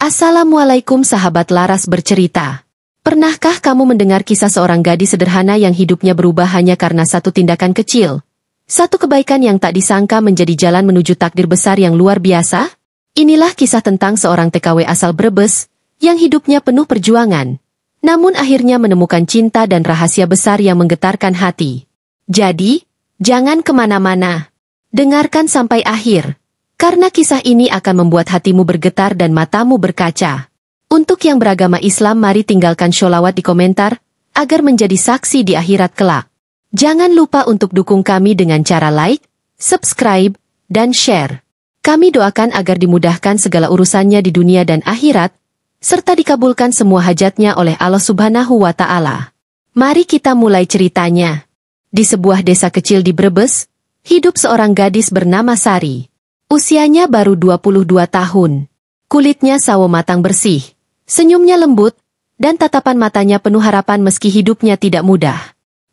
Assalamualaikum sahabat Laras bercerita. Pernahkah kamu mendengar kisah seorang gadis sederhana yang hidupnya berubah hanya karena satu tindakan kecil? Satu kebaikan yang tak disangka menjadi jalan menuju takdir besar yang luar biasa? Inilah kisah tentang seorang TKW asal Brebes, yang hidupnya penuh perjuangan. Namun akhirnya menemukan cinta dan rahasia besar yang menggetarkan hati. Jadi, jangan kemana-mana. Dengarkan sampai akhir. Karena kisah ini akan membuat hatimu bergetar dan matamu berkaca. Untuk yang beragama Islam, mari tinggalkan sholawat di komentar, agar menjadi saksi di akhirat kelak. Jangan lupa untuk dukung kami dengan cara like, subscribe, dan share. Kami doakan agar dimudahkan segala urusannya di dunia dan akhirat, serta dikabulkan semua hajatnya oleh Allah Subhanahu wa Ta'ala. Mari kita mulai ceritanya. Di sebuah desa kecil di Brebes, hidup seorang gadis bernama Sari. Usianya baru 22 tahun. Kulitnya sawo matang bersih, senyumnya lembut, dan tatapan matanya penuh harapan meski hidupnya tidak mudah.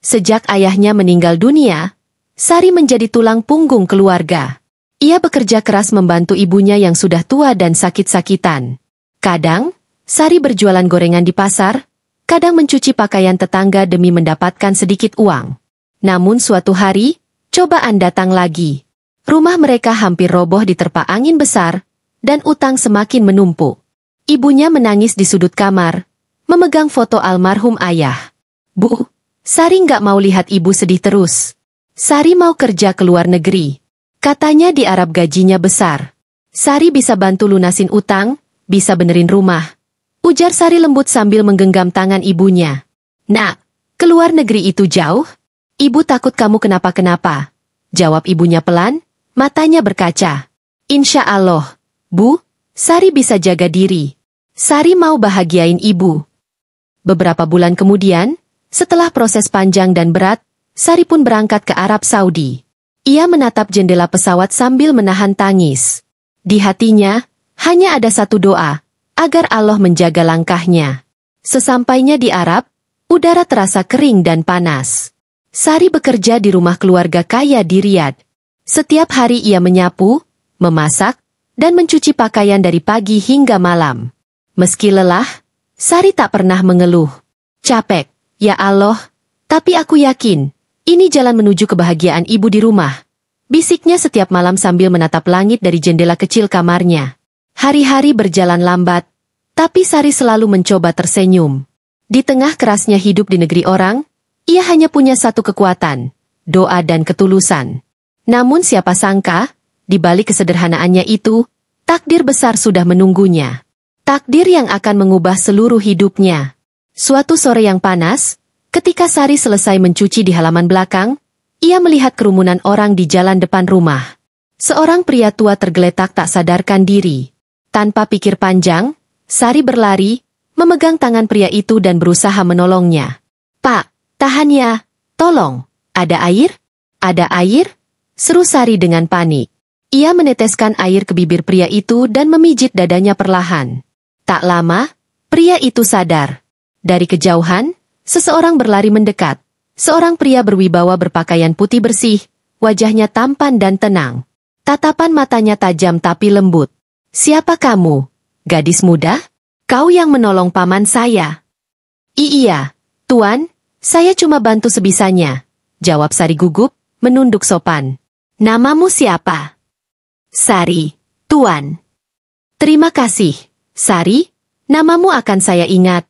Sejak ayahnya meninggal dunia, Sari menjadi tulang punggung keluarga. Ia bekerja keras membantu ibunya yang sudah tua dan sakit-sakitan. Kadang, Sari berjualan gorengan di pasar, kadang mencuci pakaian tetangga demi mendapatkan sedikit uang. Namun suatu hari, cobaan datang lagi. Rumah mereka hampir roboh diterpa angin besar, dan utang semakin menumpuk. Ibunya menangis di sudut kamar, memegang foto almarhum ayah. "Bu, Sari nggak mau lihat ibu sedih terus. Sari mau kerja ke luar negeri. Katanya di Arab gajinya besar. Sari bisa bantu lunasin utang, bisa benerin rumah." Ujar Sari lembut sambil menggenggam tangan ibunya. "Nak, ke luar negeri itu jauh? Ibu takut kamu kenapa-kenapa." Jawab ibunya pelan, matanya berkaca. "Insya Allah, Bu, Sari bisa jaga diri. Sari mau bahagiain ibu." Beberapa bulan kemudian, setelah proses panjang dan berat, Sari pun berangkat ke Arab Saudi. Ia menatap jendela pesawat sambil menahan tangis. Di hatinya, hanya ada satu doa, agar Allah menjaga langkahnya. Sesampainya di Arab, udara terasa kering dan panas. Sari bekerja di rumah keluarga kaya di Riyadh. Setiap hari ia menyapu, memasak, dan mencuci pakaian dari pagi hingga malam. Meski lelah, Sari tak pernah mengeluh. "Capek, ya Allah, tapi aku yakin, ini jalan menuju kebahagiaan ibu di rumah," bisiknya setiap malam sambil menatap langit dari jendela kecil kamarnya. Hari-hari berjalan lambat, tapi Sari selalu mencoba tersenyum. Di tengah kerasnya hidup di negeri orang, ia hanya punya satu kekuatan, doa dan ketulusan. Namun siapa sangka, di balik kesederhanaannya itu, takdir besar sudah menunggunya. Takdir yang akan mengubah seluruh hidupnya. Suatu sore yang panas, ketika Sari selesai mencuci di halaman belakang, ia melihat kerumunan orang di jalan depan rumah. Seorang pria tua tergeletak tak sadarkan diri. Tanpa pikir panjang, Sari berlari, memegang tangan pria itu dan berusaha menolongnya. "Pak, tahan ya, tolong, ada air? Ada air?" seru Sari dengan panik. Ia meneteskan air ke bibir pria itu dan memijit dadanya perlahan. Tak lama, pria itu sadar. Dari kejauhan, seseorang berlari mendekat. Seorang pria berwibawa berpakaian putih bersih, wajahnya tampan dan tenang. Tatapan matanya tajam tapi lembut. "Siapa kamu? Gadis muda? Kau yang menolong paman saya?" "Iya, Tuan, saya cuma bantu sebisanya," jawab Sari gugup, menunduk sopan. "Namamu siapa?" "Sari, Tuan." "Terima kasih, Sari, namamu akan saya ingat."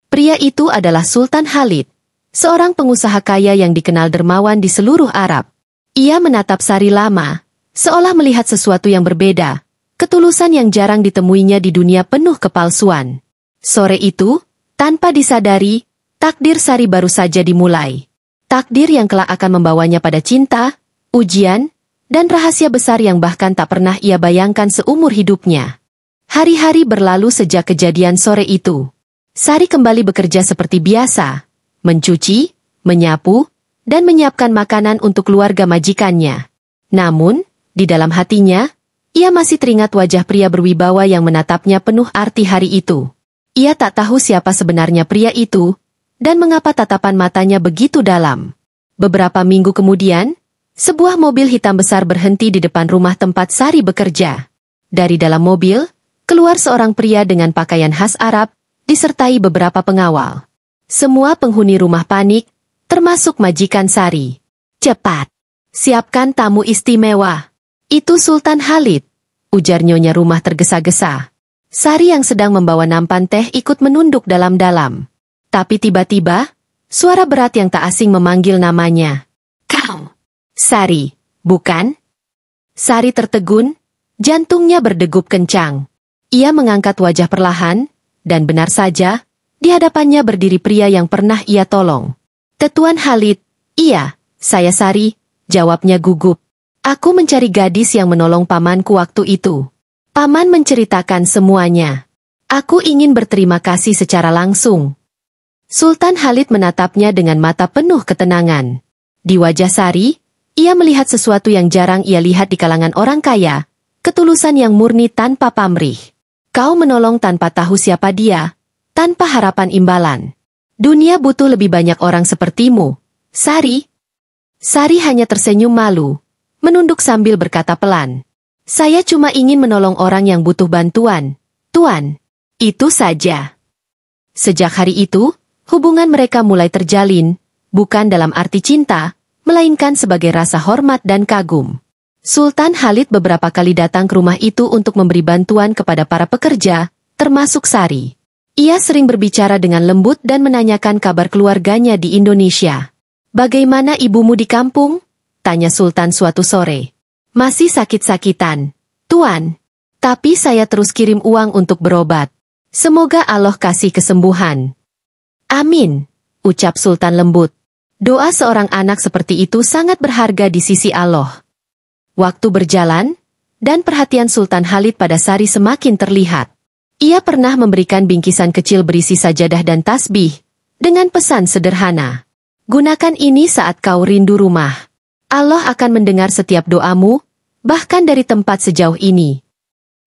Pria itu adalah Sultan Khalid, seorang pengusaha kaya yang dikenal dermawan di seluruh Arab. Ia menatap Sari lama, seolah melihat sesuatu yang berbeda, ketulusan yang jarang ditemuinya di dunia penuh kepalsuan. Sore itu, tanpa disadari, takdir Sari baru saja dimulai. Takdir yang kelak akan membawanya pada cinta, ujian, dan rahasia besar yang bahkan tak pernah ia bayangkan seumur hidupnya. Hari-hari berlalu sejak kejadian sore itu. Sari kembali bekerja seperti biasa, mencuci, menyapu, dan menyiapkan makanan untuk keluarga majikannya. Namun, di dalam hatinya, ia masih teringat wajah pria berwibawa yang menatapnya penuh arti hari itu. Ia tak tahu siapa sebenarnya pria itu, dan mengapa tatapan matanya begitu dalam. Beberapa minggu kemudian, sebuah mobil hitam besar berhenti di depan rumah tempat Sari bekerja. Dari dalam mobil, keluar seorang pria dengan pakaian khas Arab, disertai beberapa pengawal. Semua penghuni rumah panik, termasuk majikan Sari. "Cepat, siapkan tamu istimewa. Itu Sultan Khalid," ujar nyonya rumah tergesa-gesa. Sari yang sedang membawa nampan teh ikut menunduk dalam-dalam. Tapi tiba-tiba, suara berat yang tak asing memanggil namanya. "Kau, Sari, bukan?" Sari tertegun, jantungnya berdegup kencang. Ia mengangkat wajah perlahan, dan benar saja, di hadapannya berdiri pria yang pernah ia tolong. "Tetuan Khalid." "Iya, saya Sari," jawabnya gugup. "Aku mencari gadis yang menolong pamanku waktu itu." Paman menceritakan semuanya. "Aku ingin berterima kasih secara langsung." Sultan Khalid menatapnya dengan mata penuh ketenangan. Di wajah Sari, ia melihat sesuatu yang jarang ia lihat di kalangan orang kaya, ketulusan yang murni tanpa pamrih. "Kau menolong tanpa tahu siapa dia, tanpa harapan imbalan. Dunia butuh lebih banyak orang sepertimu, Sari." Sari hanya tersenyum malu, menunduk sambil berkata pelan, "Saya cuma ingin menolong orang yang butuh bantuan, Tuan. Itu saja." Sejak hari itu, hubungan mereka mulai terjalin, bukan dalam arti cinta, melainkan sebagai rasa hormat dan kagum. Sultan Khalid beberapa kali datang ke rumah itu untuk memberi bantuan kepada para pekerja, termasuk Sari. Ia sering berbicara dengan lembut dan menanyakan kabar keluarganya di Indonesia. "Bagaimana ibumu di kampung?" tanya Sultan suatu sore. "Masih sakit-sakitan, Tuan. Tapi saya terus kirim uang untuk berobat. Semoga Allah kasih kesembuhan." "Amin," ucap Sultan lembut. Doa seorang anak seperti itu sangat berharga di sisi Allah. Waktu berjalan, dan perhatian Sultan Khalid pada Sari semakin terlihat. Ia pernah memberikan bingkisan kecil berisi sajadah dan tasbih, dengan pesan sederhana. "Gunakan ini saat kau rindu rumah. Allah akan mendengar setiap doamu, bahkan dari tempat sejauh ini."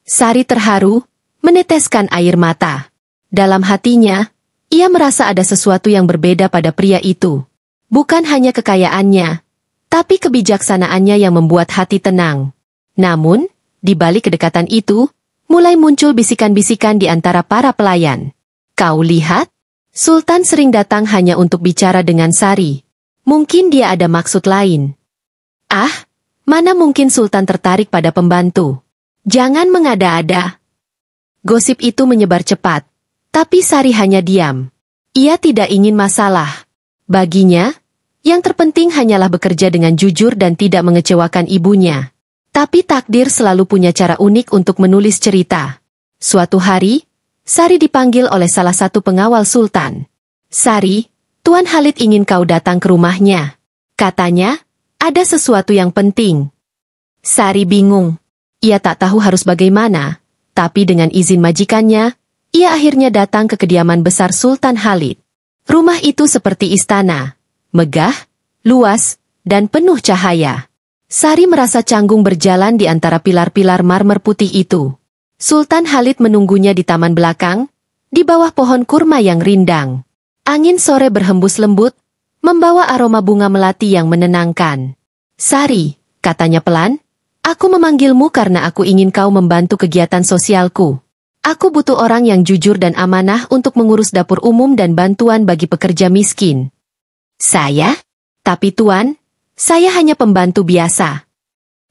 Sari terharu, meneteskan air mata. Dalam hatinya, ia merasa ada sesuatu yang berbeda pada pria itu. Bukan hanya kekayaannya, tapi kebijaksanaannya yang membuat hati tenang. Namun, di balik kedekatan itu, mulai muncul bisikan-bisikan di antara para pelayan. "Kau lihat? Sultan sering datang hanya untuk bicara dengan Sari. Mungkin dia ada maksud lain." "Ah, mana mungkin Sultan tertarik pada pembantu? Jangan mengada-ada." Gosip itu menyebar cepat, tapi Sari hanya diam. Ia tidak ingin masalah. Baginya, yang terpenting hanyalah bekerja dengan jujur dan tidak mengecewakan ibunya. Tapi takdir selalu punya cara unik untuk menulis cerita. Suatu hari, Sari dipanggil oleh salah satu pengawal Sultan. "Sari, Tuan Khalid ingin kau datang ke rumahnya. Katanya, ada sesuatu yang penting." Sari bingung. Ia tak tahu harus bagaimana, tapi dengan izin majikannya, ia akhirnya datang ke kediaman besar Sultan Khalid. Rumah itu seperti istana, megah, luas, dan penuh cahaya. Sari merasa canggung berjalan di antara pilar-pilar marmer putih itu. Sultan Khalid menunggunya di taman belakang, di bawah pohon kurma yang rindang. Angin sore berhembus lembut, membawa aroma bunga melati yang menenangkan. "Sari," katanya pelan, "aku memanggilmu karena aku ingin kau membantu kegiatan sosialku. Aku butuh orang yang jujur dan amanah untuk mengurus dapur umum dan bantuan bagi pekerja miskin." "Saya? Tapi Tuan, saya hanya pembantu biasa."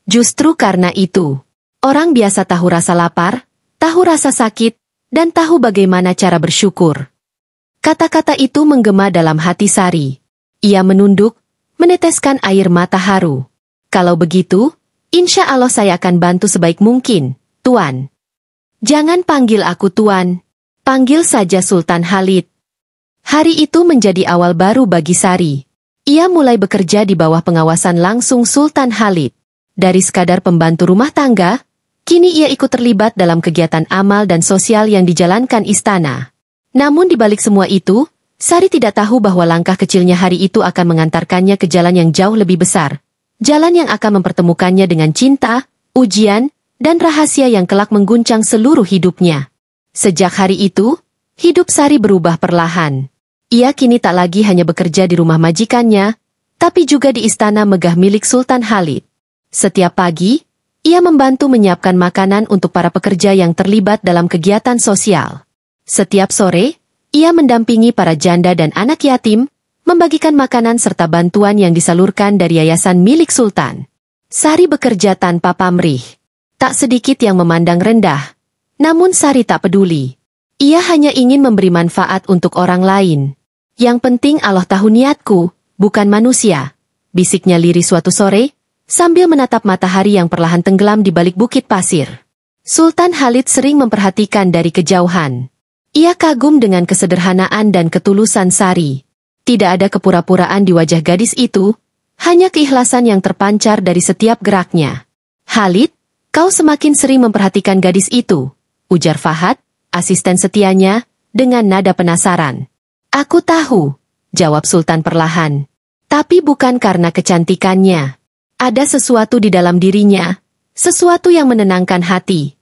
"Justru karena itu, orang biasa tahu rasa lapar, tahu rasa sakit, dan tahu bagaimana cara bersyukur." Kata-kata itu menggema dalam hati Sari. Ia menunduk, meneteskan air mata haru. "Kalau begitu, insya Allah saya akan bantu sebaik mungkin, Tuan." "Jangan panggil aku Tuan. Panggil saja Sultan Khalid." Hari itu menjadi awal baru bagi Sari. Ia mulai bekerja di bawah pengawasan langsung Sultan Khalid. Dari sekadar pembantu rumah tangga, kini ia ikut terlibat dalam kegiatan amal dan sosial yang dijalankan istana. Namun di balik semua itu, Sari tidak tahu bahwa langkah kecilnya hari itu akan mengantarkannya ke jalan yang jauh lebih besar. Jalan yang akan mempertemukannya dengan cinta, ujian, dan rahasia yang kelak mengguncang seluruh hidupnya. Sejak hari itu, hidup Sari berubah perlahan. Ia kini tak lagi hanya bekerja di rumah majikannya, tapi juga di istana megah milik Sultan Khalid. Setiap pagi, Ia membantu menyiapkan makanan untuk para pekerja yang terlibat dalam kegiatan sosial. Setiap sore, ia mendampingi para janda dan anak yatim, membagikan makanan serta bantuan yang disalurkan dari yayasan milik Sultan. Sari bekerja tanpa pamrih. Tak sedikit yang memandang rendah. Namun Sari tak peduli. Ia hanya ingin memberi manfaat untuk orang lain. Yang penting Allah tahu niatku, bukan manusia, bisiknya lirih suatu sore, sambil menatap matahari yang perlahan tenggelam di balik bukit pasir. Sultan Khalid sering memperhatikan dari kejauhan. Ia kagum dengan kesederhanaan dan ketulusan Sari. Tidak ada kepura-puraan di wajah gadis itu, hanya keikhlasan yang terpancar dari setiap geraknya. Khalid, kau semakin sering memperhatikan gadis itu, ujar Fahad, asisten setianya, dengan nada penasaran. Aku tahu, jawab Sultan perlahan. Tapi bukan karena kecantikannya. Ada sesuatu di dalam dirinya, sesuatu yang menenangkan hati.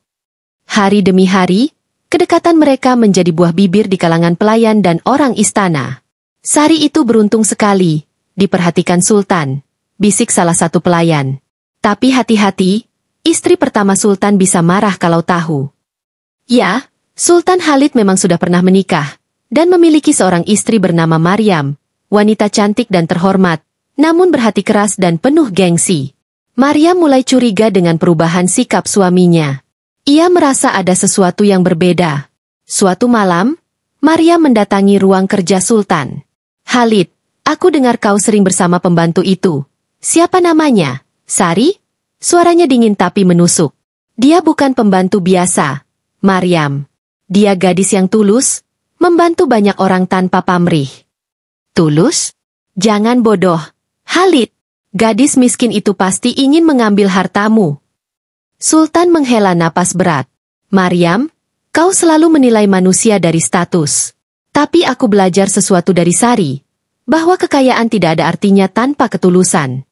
Hari demi hari, kedekatan mereka menjadi buah bibir di kalangan pelayan dan orang istana. Sari itu beruntung sekali, diperhatikan Sultan, bisik salah satu pelayan. Tapi hati-hati, istri pertama Sultan bisa marah kalau tahu. Ya, Sultan Khalid memang sudah pernah menikah, dan memiliki seorang istri bernama Maryam, wanita cantik dan terhormat, namun berhati keras dan penuh gengsi. Maryam mulai curiga dengan perubahan sikap suaminya. Ia merasa ada sesuatu yang berbeda. Suatu malam, Maryam mendatangi ruang kerja Sultan. Khalid, aku dengar kau sering bersama pembantu itu. Siapa namanya? Sari? Suaranya dingin tapi menusuk. Dia bukan pembantu biasa, Maryam. Dia gadis yang tulus, membantu banyak orang tanpa pamrih. Tulus? Jangan bodoh. Khalid, gadis miskin itu pasti ingin mengambil hartamu. Sultan menghela napas berat. Maryam, kau selalu menilai manusia dari status. Tapi aku belajar sesuatu dari Sari, bahwa kekayaan tidak ada artinya tanpa ketulusan.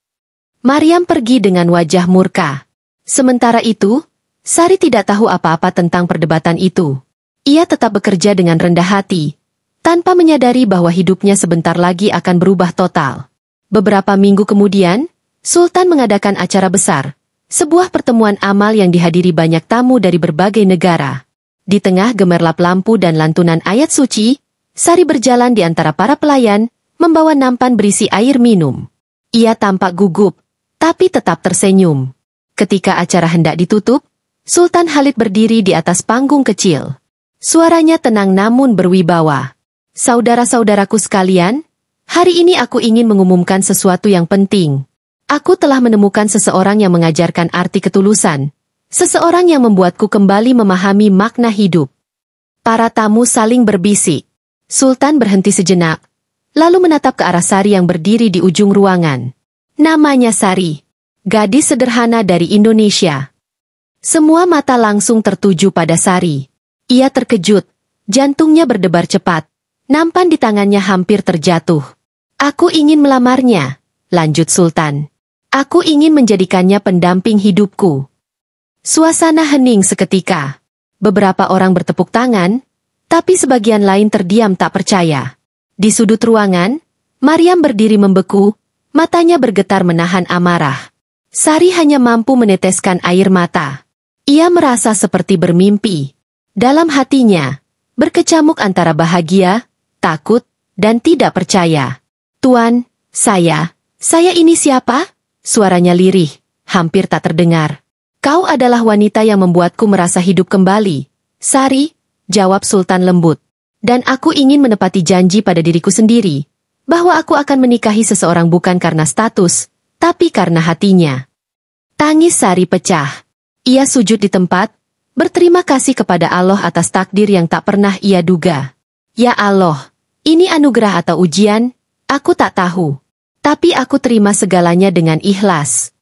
Maryam pergi dengan wajah murka. Sementara itu, Sari tidak tahu apa-apa tentang perdebatan itu. Ia tetap bekerja dengan rendah hati, tanpa menyadari bahwa hidupnya sebentar lagi akan berubah total. Beberapa minggu kemudian, Sultan mengadakan acara besar, sebuah pertemuan amal yang dihadiri banyak tamu dari berbagai negara. Di tengah gemerlap lampu dan lantunan ayat suci, Sari berjalan di antara para pelayan, membawa nampan berisi air minum. Ia tampak gugup, tapi tetap tersenyum. Ketika acara hendak ditutup, Sultan Khalid berdiri di atas panggung kecil. Suaranya tenang namun berwibawa. Saudara-saudaraku sekalian, hari ini aku ingin mengumumkan sesuatu yang penting. Aku telah menemukan seseorang yang mengajarkan arti ketulusan. Seseorang yang membuatku kembali memahami makna hidup. Para tamu saling berbisik. Sultan berhenti sejenak, lalu menatap ke arah Sari yang berdiri di ujung ruangan. Namanya Sari, gadis sederhana dari Indonesia. Semua mata langsung tertuju pada Sari. Ia terkejut, jantungnya berdebar cepat. Nampan di tangannya hampir terjatuh. Aku ingin melamarnya, lanjut Sultan. Aku ingin menjadikannya pendamping hidupku. Suasana hening seketika. Beberapa orang bertepuk tangan, tapi sebagian lain terdiam tak percaya. Di sudut ruangan, Maryam berdiri membeku, matanya bergetar menahan amarah. Sari hanya mampu meneteskan air mata. Ia merasa seperti bermimpi. Dalam hatinya, berkecamuk antara bahagia, takut, dan tidak percaya. Tuan, saya ini siapa? Suaranya lirih, hampir tak terdengar. Kau adalah wanita yang membuatku merasa hidup kembali. Sari, jawab Sultan lembut. Dan aku ingin menepati janji pada diriku sendiri, bahwa aku akan menikahi seseorang bukan karena status, tapi karena hatinya. Tangis Sari pecah. Ia sujud di tempat, berterima kasih kepada Allah atas takdir yang tak pernah ia duga. Ya Allah, ini anugerah atau ujian, aku tak tahu. Tapi aku terima segalanya dengan ikhlas.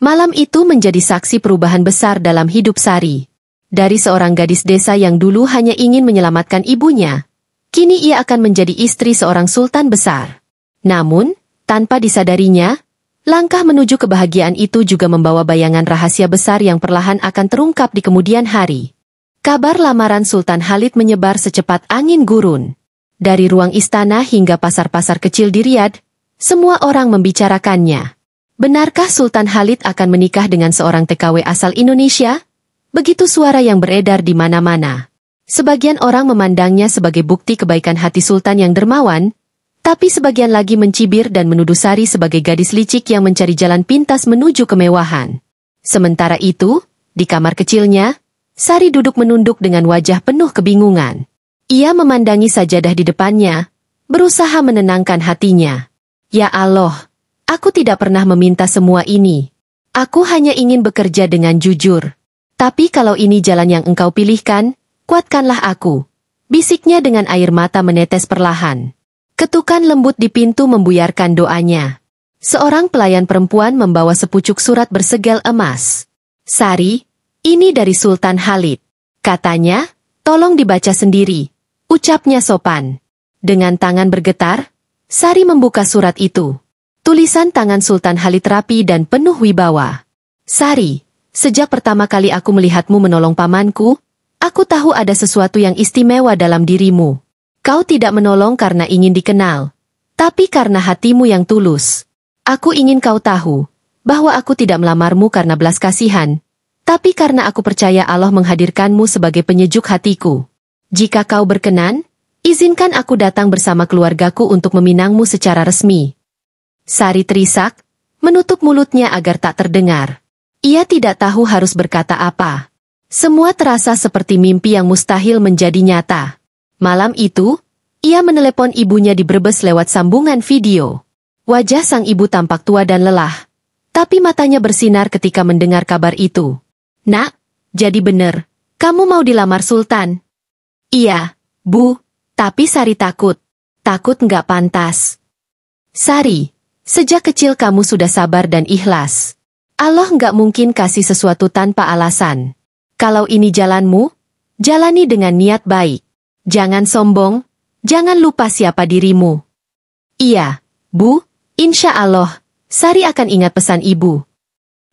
Malam itu menjadi saksi perubahan besar dalam hidup Sari. Dari seorang gadis desa yang dulu hanya ingin menyelamatkan ibunya, kini ia akan menjadi istri seorang sultan besar. Namun, tanpa disadarinya, langkah menuju kebahagiaan itu juga membawa bayangan rahasia besar yang perlahan akan terungkap di kemudian hari. Kabar lamaran Sultan Khalid menyebar secepat angin gurun. Dari ruang istana hingga pasar-pasar kecil di Riyadh, semua orang membicarakannya. Benarkah Sultan Khalid akan menikah dengan seorang TKW asal Indonesia? Begitu suara yang beredar di mana-mana. Sebagian orang memandangnya sebagai bukti kebaikan hati Sultan yang dermawan, tapi sebagian lagi mencibir dan menuduh Sari sebagai gadis licik yang mencari jalan pintas menuju kemewahan. Sementara itu, di kamar kecilnya, Sari duduk menunduk dengan wajah penuh kebingungan. Ia memandangi sajadah di depannya, berusaha menenangkan hatinya. Ya Allah, aku tidak pernah meminta semua ini. Aku hanya ingin bekerja dengan jujur. Tapi kalau ini jalan yang engkau pilihkan, kuatkanlah aku. Bisiknya dengan air mata menetes perlahan. Ketukan lembut di pintu membuyarkan doanya. Seorang pelayan perempuan membawa sepucuk surat bersegel emas. Sari, ini dari Sultan Khalid. Katanya, tolong dibaca sendiri. Ucapnya sopan. Dengan tangan bergetar, Sari membuka surat itu. Tulisan tangan Sultan Khalid rapi dan penuh wibawa. Sari, sejak pertama kali aku melihatmu menolong pamanku, aku tahu ada sesuatu yang istimewa dalam dirimu. Kau tidak menolong karena ingin dikenal, tapi karena hatimu yang tulus. Aku ingin kau tahu bahwa aku tidak melamarmu karena belas kasihan, tapi karena aku percaya Allah menghadirkanmu sebagai penyejuk hatiku. Jika kau berkenan, izinkan aku datang bersama keluargaku untuk meminangmu secara resmi. Sari terisak, menutup mulutnya agar tak terdengar. Ia tidak tahu harus berkata apa. Semua terasa seperti mimpi yang mustahil menjadi nyata. Malam itu, ia menelepon ibunya di Brebes lewat sambungan video. Wajah sang ibu tampak tua dan lelah, tapi matanya bersinar ketika mendengar kabar itu. Nak, jadi bener, kamu mau dilamar Sultan? Iya, Bu, tapi Sari takut. Takut nggak pantas. Sari, sejak kecil kamu sudah sabar dan ikhlas. Allah nggak mungkin kasih sesuatu tanpa alasan. Kalau ini jalanmu, jalani dengan niat baik. Jangan sombong, jangan lupa siapa dirimu. Iya, Bu, insya Allah, Sari akan ingat pesan ibu.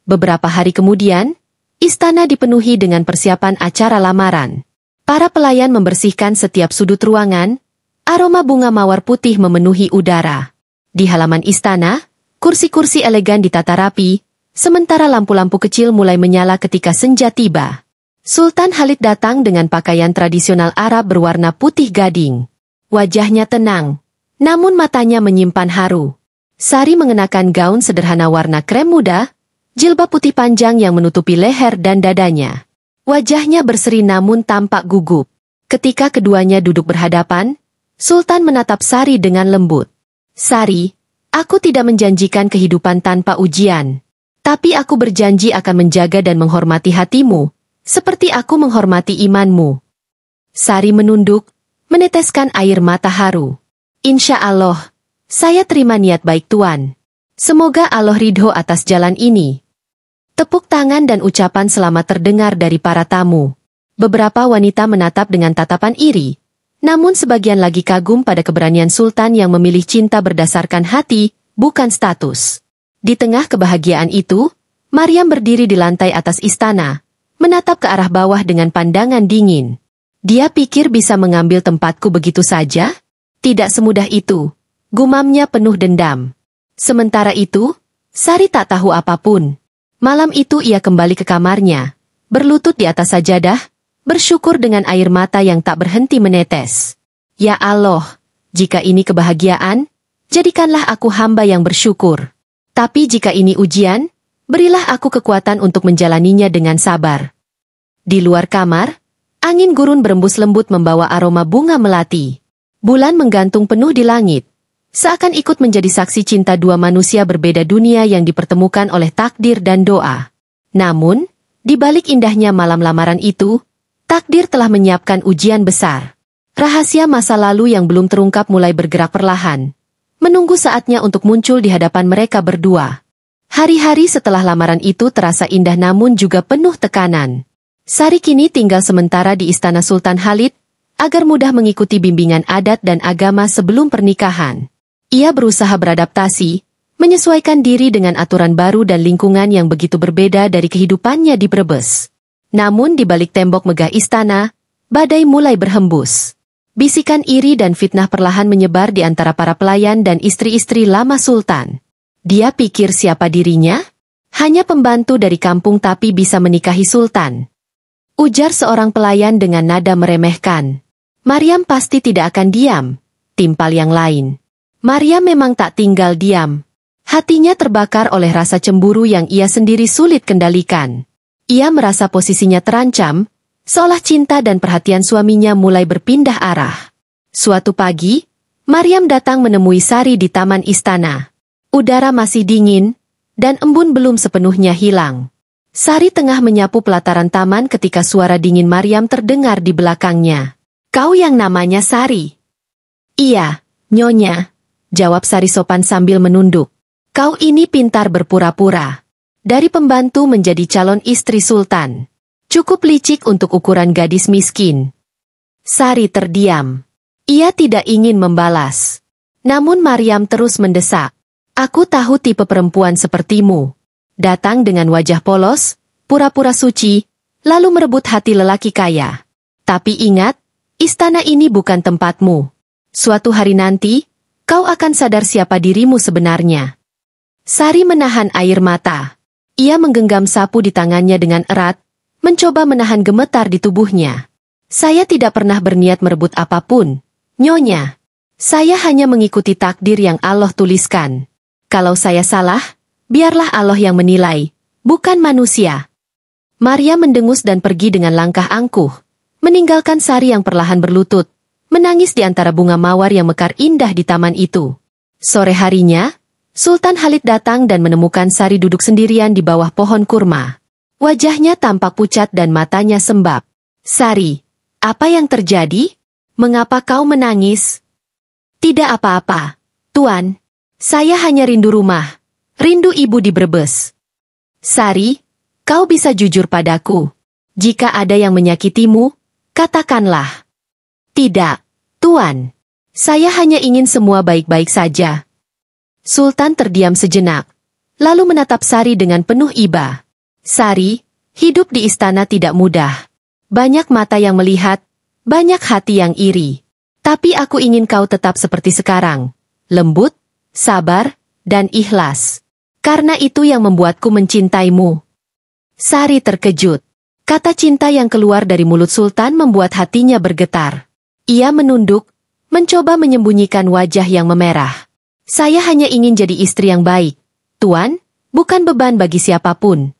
Beberapa hari kemudian, istana dipenuhi dengan persiapan acara lamaran. Para pelayan membersihkan setiap sudut ruangan, aroma bunga mawar putih memenuhi udara. Di halaman istana, kursi-kursi elegan ditata rapi, sementara lampu-lampu kecil mulai menyala ketika senja tiba. Sultan Khalid datang dengan pakaian tradisional Arab berwarna putih gading. Wajahnya tenang, namun matanya menyimpan haru. Sari mengenakan gaun sederhana warna krem muda, jilbab putih panjang yang menutupi leher dan dadanya. Wajahnya berseri namun tampak gugup. Ketika keduanya duduk berhadapan, Sultan menatap Sari dengan lembut. Sari, aku tidak menjanjikan kehidupan tanpa ujian. Tapi aku berjanji akan menjaga dan menghormati hatimu, seperti aku menghormati imanmu. Sari menunduk, meneteskan air mata haru. Insya Allah, saya terima niat baik Tuan. Semoga Allah ridho atas jalan ini. Tepuk tangan dan ucapan selamat terdengar dari para tamu. Beberapa wanita menatap dengan tatapan iri, namun sebagian lagi kagum pada keberanian Sultan yang memilih cinta berdasarkan hati, bukan status. Di tengah kebahagiaan itu, Maryam berdiri di lantai atas istana, menatap ke arah bawah dengan pandangan dingin. Dia pikir bisa mengambil tempatku begitu saja? Tidak semudah itu. Gumamnya penuh dendam. Sementara itu, Sari tak tahu apapun. Malam itu ia kembali ke kamarnya, berlutut di atas sajadah, bersyukur dengan air mata yang tak berhenti menetes. Ya Allah, jika ini kebahagiaan, jadikanlah aku hamba yang bersyukur. Tapi jika ini ujian, berilah aku kekuatan untuk menjalaninya dengan sabar. Di luar kamar, angin gurun berembus lembut membawa aroma bunga melati. Bulan menggantung penuh di langit, seakan ikut menjadi saksi cinta dua manusia berbeda dunia yang dipertemukan oleh takdir dan doa. Namun, di balik indahnya malam lamaran itu, takdir telah menyiapkan ujian besar. Rahasia masa lalu yang belum terungkap mulai bergerak perlahan, menunggu saatnya untuk muncul di hadapan mereka berdua. Hari-hari setelah lamaran itu terasa indah namun juga penuh tekanan. Sari kini tinggal sementara di istana Sultan Khalid, agar mudah mengikuti bimbingan adat dan agama sebelum pernikahan. Ia berusaha beradaptasi, menyesuaikan diri dengan aturan baru dan lingkungan yang begitu berbeda dari kehidupannya di Brebes. Namun di balik tembok megah istana, badai mulai berhembus. Bisikan iri dan fitnah perlahan menyebar di antara para pelayan dan istri-istri lama Sultan. Dia pikir siapa dirinya? Hanya pembantu dari kampung tapi bisa menikahi sultan. Ujar seorang pelayan dengan nada meremehkan. Maryam pasti tidak akan diam. Timpal yang lain. Maryam memang tak tinggal diam. Hatinya terbakar oleh rasa cemburu yang ia sendiri sulit kendalikan. Ia merasa posisinya terancam, seolah cinta dan perhatian suaminya mulai berpindah arah. Suatu pagi, Maryam datang menemui Sari di taman istana. Udara masih dingin, dan embun belum sepenuhnya hilang. Sari tengah menyapu pelataran taman ketika suara dingin Maryam terdengar di belakangnya. Kau yang namanya Sari? Iya, Nyonya, jawab Sari sopan sambil menunduk. Kau ini pintar berpura-pura. Dari pembantu menjadi calon istri sultan. Cukup licik untuk ukuran gadis miskin. Sari terdiam. Ia tidak ingin membalas. Namun Maryam terus mendesak. Aku tahu tipe perempuan sepertimu. Datang dengan wajah polos, pura-pura suci, lalu merebut hati lelaki kaya. Tapi ingat, istana ini bukan tempatmu. Suatu hari nanti, kau akan sadar siapa dirimu sebenarnya. Sari menahan air mata. Ia menggenggam sapu di tangannya dengan erat, mencoba menahan gemetar di tubuhnya. Saya tidak pernah berniat merebut apapun, Nyonya. Saya hanya mengikuti takdir yang Allah tuliskan. Kalau saya salah, biarlah Allah yang menilai, bukan manusia. Maria mendengus dan pergi dengan langkah angkuh, meninggalkan Sari yang perlahan berlutut, menangis di antara bunga mawar yang mekar indah di taman itu. Sore harinya, Sultan Khalid datang dan menemukan Sari duduk sendirian di bawah pohon kurma. Wajahnya tampak pucat dan matanya sembab. Sari, apa yang terjadi? Mengapa kau menangis? Tidak apa-apa, Tuan. Saya hanya rindu rumah, rindu ibu di Brebes. Sari, kau bisa jujur padaku. Jika ada yang menyakitimu, katakanlah. Tidak, Tuan. Saya hanya ingin semua baik-baik saja. Sultan terdiam sejenak, lalu menatap Sari dengan penuh iba. Sari, hidup di istana tidak mudah. Banyak mata yang melihat, banyak hati yang iri. Tapi aku ingin kau tetap seperti sekarang, lembut, sabar, dan ikhlas. Karena itu yang membuatku mencintaimu. Sari terkejut. Kata cinta yang keluar dari mulut Sultan membuat hatinya bergetar. Ia menunduk, mencoba menyembunyikan wajah yang memerah. Saya hanya ingin jadi istri yang baik, Tuan, bukan beban bagi siapapun.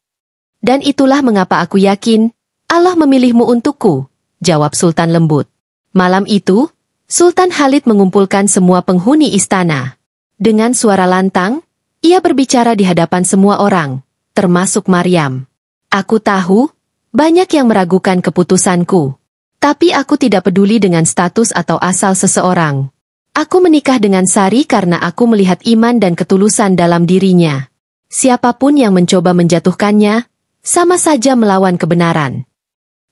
Dan itulah mengapa aku yakin, Allah memilihmu untukku, jawab Sultan lembut. Malam itu, Sultan Khalid mengumpulkan semua penghuni istana. Dengan suara lantang, ia berbicara di hadapan semua orang, termasuk Maryam. Aku tahu, banyak yang meragukan keputusanku. Tapi aku tidak peduli dengan status atau asal seseorang. Aku menikah dengan Sari karena aku melihat iman dan ketulusan dalam dirinya. Siapapun yang mencoba menjatuhkannya, sama saja melawan kebenaran.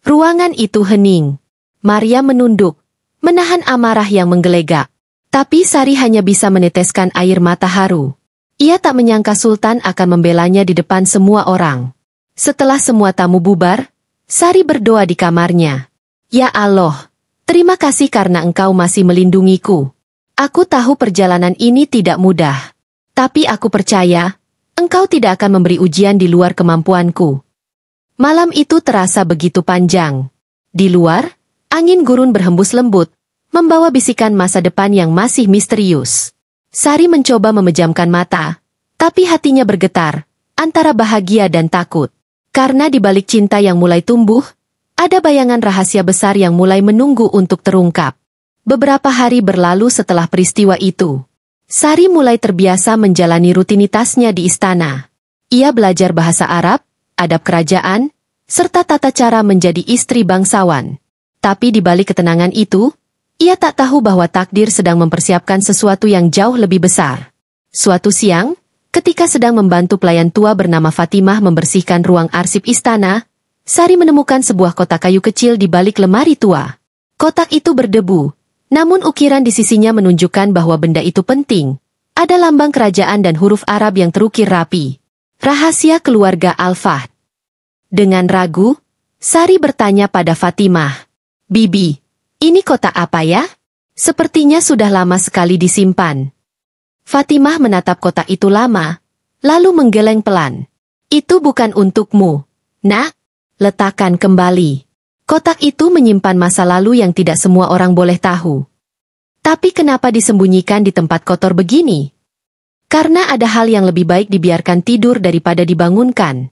Ruangan itu hening. Maryam menunduk, menahan amarah yang menggelegak. Tapi Sari hanya bisa meneteskan air mata haru. Ia tak menyangka Sultan akan membelanya di depan semua orang. Setelah semua tamu bubar, Sari berdoa di kamarnya. Ya Allah, terima kasih karena Engkau masih melindungiku. Aku tahu perjalanan ini tidak mudah. Tapi aku percaya, Engkau tidak akan memberi ujian di luar kemampuanku. Malam itu terasa begitu panjang. Di luar, angin gurun berhembus lembut, membawa bisikan masa depan yang masih misterius. Sari mencoba memejamkan mata, tapi hatinya bergetar, antara bahagia dan takut. Karena di balik cinta yang mulai tumbuh, ada bayangan rahasia besar yang mulai menunggu untuk terungkap. Beberapa hari berlalu setelah peristiwa itu. Sari mulai terbiasa menjalani rutinitasnya di istana. Ia belajar bahasa Arab, adab kerajaan, serta tata cara menjadi istri bangsawan. Tapi di balik ketenangan itu, ia tak tahu bahwa takdir sedang mempersiapkan sesuatu yang jauh lebih besar. Suatu siang, ketika sedang membantu pelayan tua bernama Fatimah membersihkan ruang arsip istana, Sari menemukan sebuah kotak kayu kecil di balik lemari tua. Kotak itu berdebu, namun ukiran di sisinya menunjukkan bahwa benda itu penting. Ada lambang kerajaan dan huruf Arab yang terukir rapi. Rahasia keluarga Al-Fahd. Dengan ragu, Sari bertanya pada Fatimah, "Bibi, ini kotak apa ya? Sepertinya sudah lama sekali disimpan." Fatimah menatap kotak itu lama, lalu menggeleng pelan. Itu bukan untukmu, nak. Letakkan kembali. Kotak itu menyimpan masa lalu yang tidak semua orang boleh tahu. Tapi kenapa disembunyikan di tempat kotor begini? Karena ada hal yang lebih baik dibiarkan tidur daripada dibangunkan.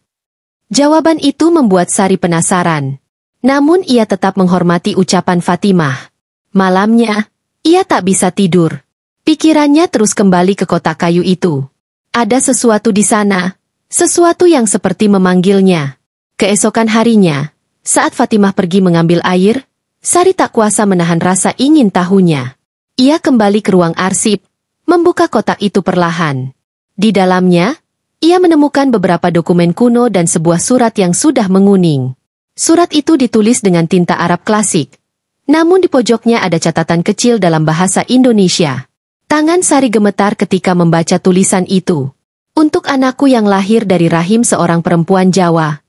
Jawaban itu membuat Sari penasaran. Namun ia tetap menghormati ucapan Fatimah. Malamnya, ia tak bisa tidur. Pikirannya terus kembali ke kotak kayu itu. Ada sesuatu di sana, sesuatu yang seperti memanggilnya. Keesokan harinya, saat Fatimah pergi mengambil air, Sari tak kuasa menahan rasa ingin tahunya. Ia kembali ke ruang arsip, membuka kotak itu perlahan. Di dalamnya, ia menemukan beberapa dokumen kuno dan sebuah surat yang sudah menguning. Surat itu ditulis dengan tinta Arab klasik. Namun di pojoknya ada catatan kecil dalam bahasa Indonesia. Tangan Sari gemetar ketika membaca tulisan itu. Untuk anakku yang lahir dari rahim seorang perempuan Jawa.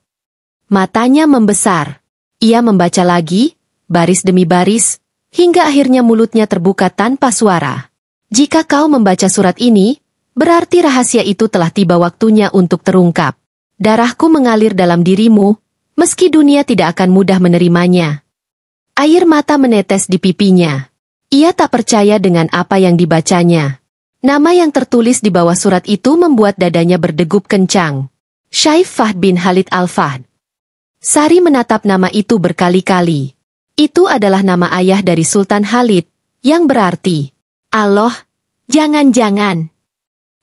Matanya membesar. Ia membaca lagi, baris demi baris, hingga akhirnya mulutnya terbuka tanpa suara. Jika kau membaca surat ini, berarti rahasia itu telah tiba waktunya untuk terungkap. Darahku mengalir dalam dirimu, meski dunia tidak akan mudah menerimanya. Air mata menetes di pipinya. Ia tak percaya dengan apa yang dibacanya. Nama yang tertulis di bawah surat itu membuat dadanya berdegup kencang. Syekh Fahd bin Khalid Al-Fahd. Sari menatap nama itu berkali-kali. Itu adalah nama ayah dari Sultan Khalid, yang berarti, Allah, jangan-jangan.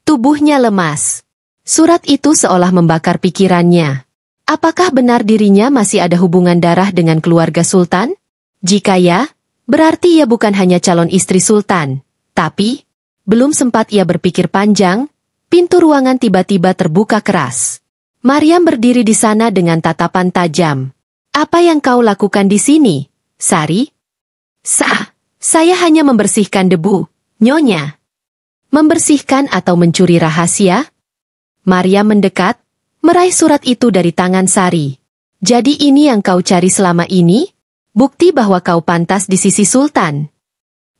Tubuhnya lemas. Surat itu seolah membakar pikirannya. Apakah benar dirinya masih ada hubungan darah dengan keluarga Sultan? Jika ya, berarti ia bukan hanya calon istri Sultan. Tapi, belum sempat ia berpikir panjang, pintu ruangan tiba-tiba terbuka keras. Maryam berdiri di sana dengan tatapan tajam. Apa yang kau lakukan di sini, Sari? Saya hanya membersihkan debu, Nyonya. Membersihkan atau mencuri rahasia? Maryam mendekat, meraih surat itu dari tangan Sari. Jadi ini yang kau cari selama ini? Bukti bahwa kau pantas di sisi Sultan.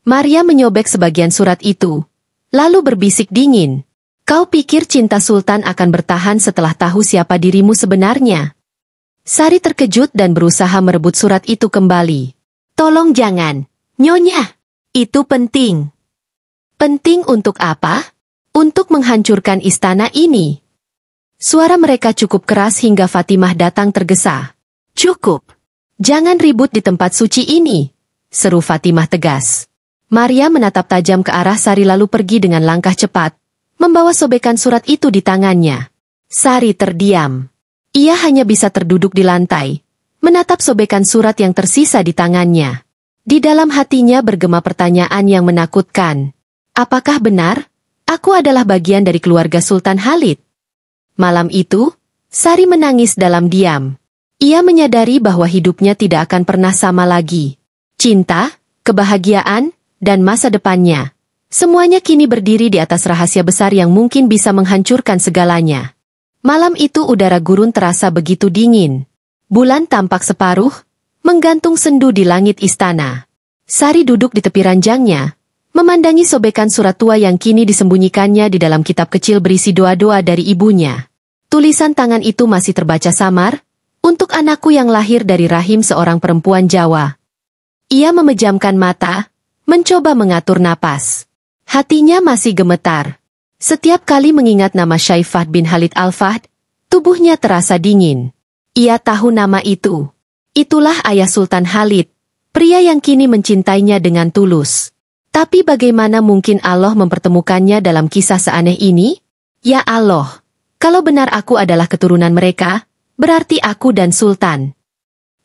Maryam menyobek sebagian surat itu, lalu berbisik dingin. Kau pikir cinta Sultan akan bertahan setelah tahu siapa dirimu sebenarnya? Sari terkejut dan berusaha merebut surat itu kembali. Tolong jangan, Nyonya. Itu penting. Penting untuk apa? Untuk menghancurkan istana ini. Suara mereka cukup keras hingga Fatimah datang tergesa. Cukup. Jangan ribut di tempat suci ini, seru Fatimah tegas. Maria menatap tajam ke arah Sari lalu pergi dengan langkah cepat, membawa sobekan surat itu di tangannya. Sari terdiam. Ia hanya bisa terduduk di lantai, menatap sobekan surat yang tersisa di tangannya. Di dalam hatinya bergema pertanyaan yang menakutkan. Apakah benar? Aku adalah bagian dari keluarga Sultan Khalid. Malam itu, Sari menangis dalam diam. Ia menyadari bahwa hidupnya tidak akan pernah sama lagi. Cinta, kebahagiaan, dan masa depannya. Semuanya kini berdiri di atas rahasia besar yang mungkin bisa menghancurkan segalanya. Malam itu udara gurun terasa begitu dingin. Bulan tampak separuh, menggantung sendu di langit istana. Sari duduk di tepi ranjangnya, memandangi sobekan surat tua yang kini disembunyikannya di dalam kitab kecil berisi doa-doa dari ibunya. Tulisan tangan itu masih terbaca samar, untuk anakku yang lahir dari rahim seorang perempuan Jawa. Ia memejamkan mata, mencoba mengatur napas. Hatinya masih gemetar. Setiap kali mengingat nama Syekh Fahd bin Khalid Al-Fahd, tubuhnya terasa dingin. Ia tahu nama itu. Itulah ayah Sultan Khalid, pria yang kini mencintainya dengan tulus. Tapi bagaimana mungkin Allah mempertemukannya dalam kisah seaneh ini? Ya Allah, kalau benar aku adalah keturunan mereka, berarti aku dan Sultan.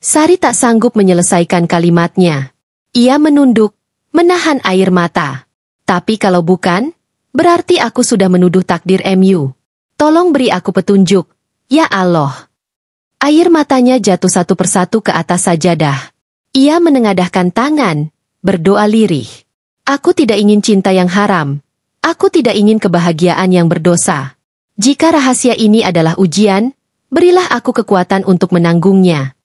Sari tak sanggup menyelesaikan kalimatnya. Ia menunduk, menahan air mata. Tapi kalau bukan, berarti aku sudah menuduh takdir MU. Tolong beri aku petunjuk, ya Allah. Air matanya jatuh satu persatu ke atas sajadah. Ia menengadahkan tangan, berdoa lirih. Aku tidak ingin cinta yang haram. Aku tidak ingin kebahagiaan yang berdosa. Jika rahasia ini adalah ujian, berilah aku kekuatan untuk menanggungnya.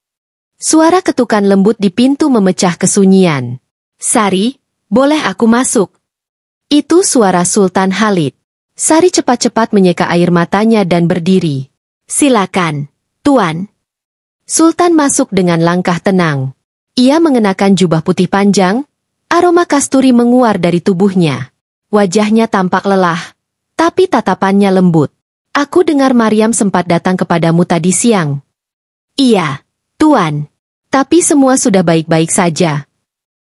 Suara ketukan lembut di pintu memecah kesunyian. Sari, boleh aku masuk? Itu suara Sultan Khalid. Sari cepat-cepat menyeka air matanya dan berdiri. Silakan, Tuan. Sultan masuk dengan langkah tenang. Ia mengenakan jubah putih panjang, aroma kasturi menguar dari tubuhnya. Wajahnya tampak lelah, tapi tatapannya lembut. Aku dengar Maryam sempat datang kepadamu tadi siang. Iya, Tuan. Tapi semua sudah baik-baik saja.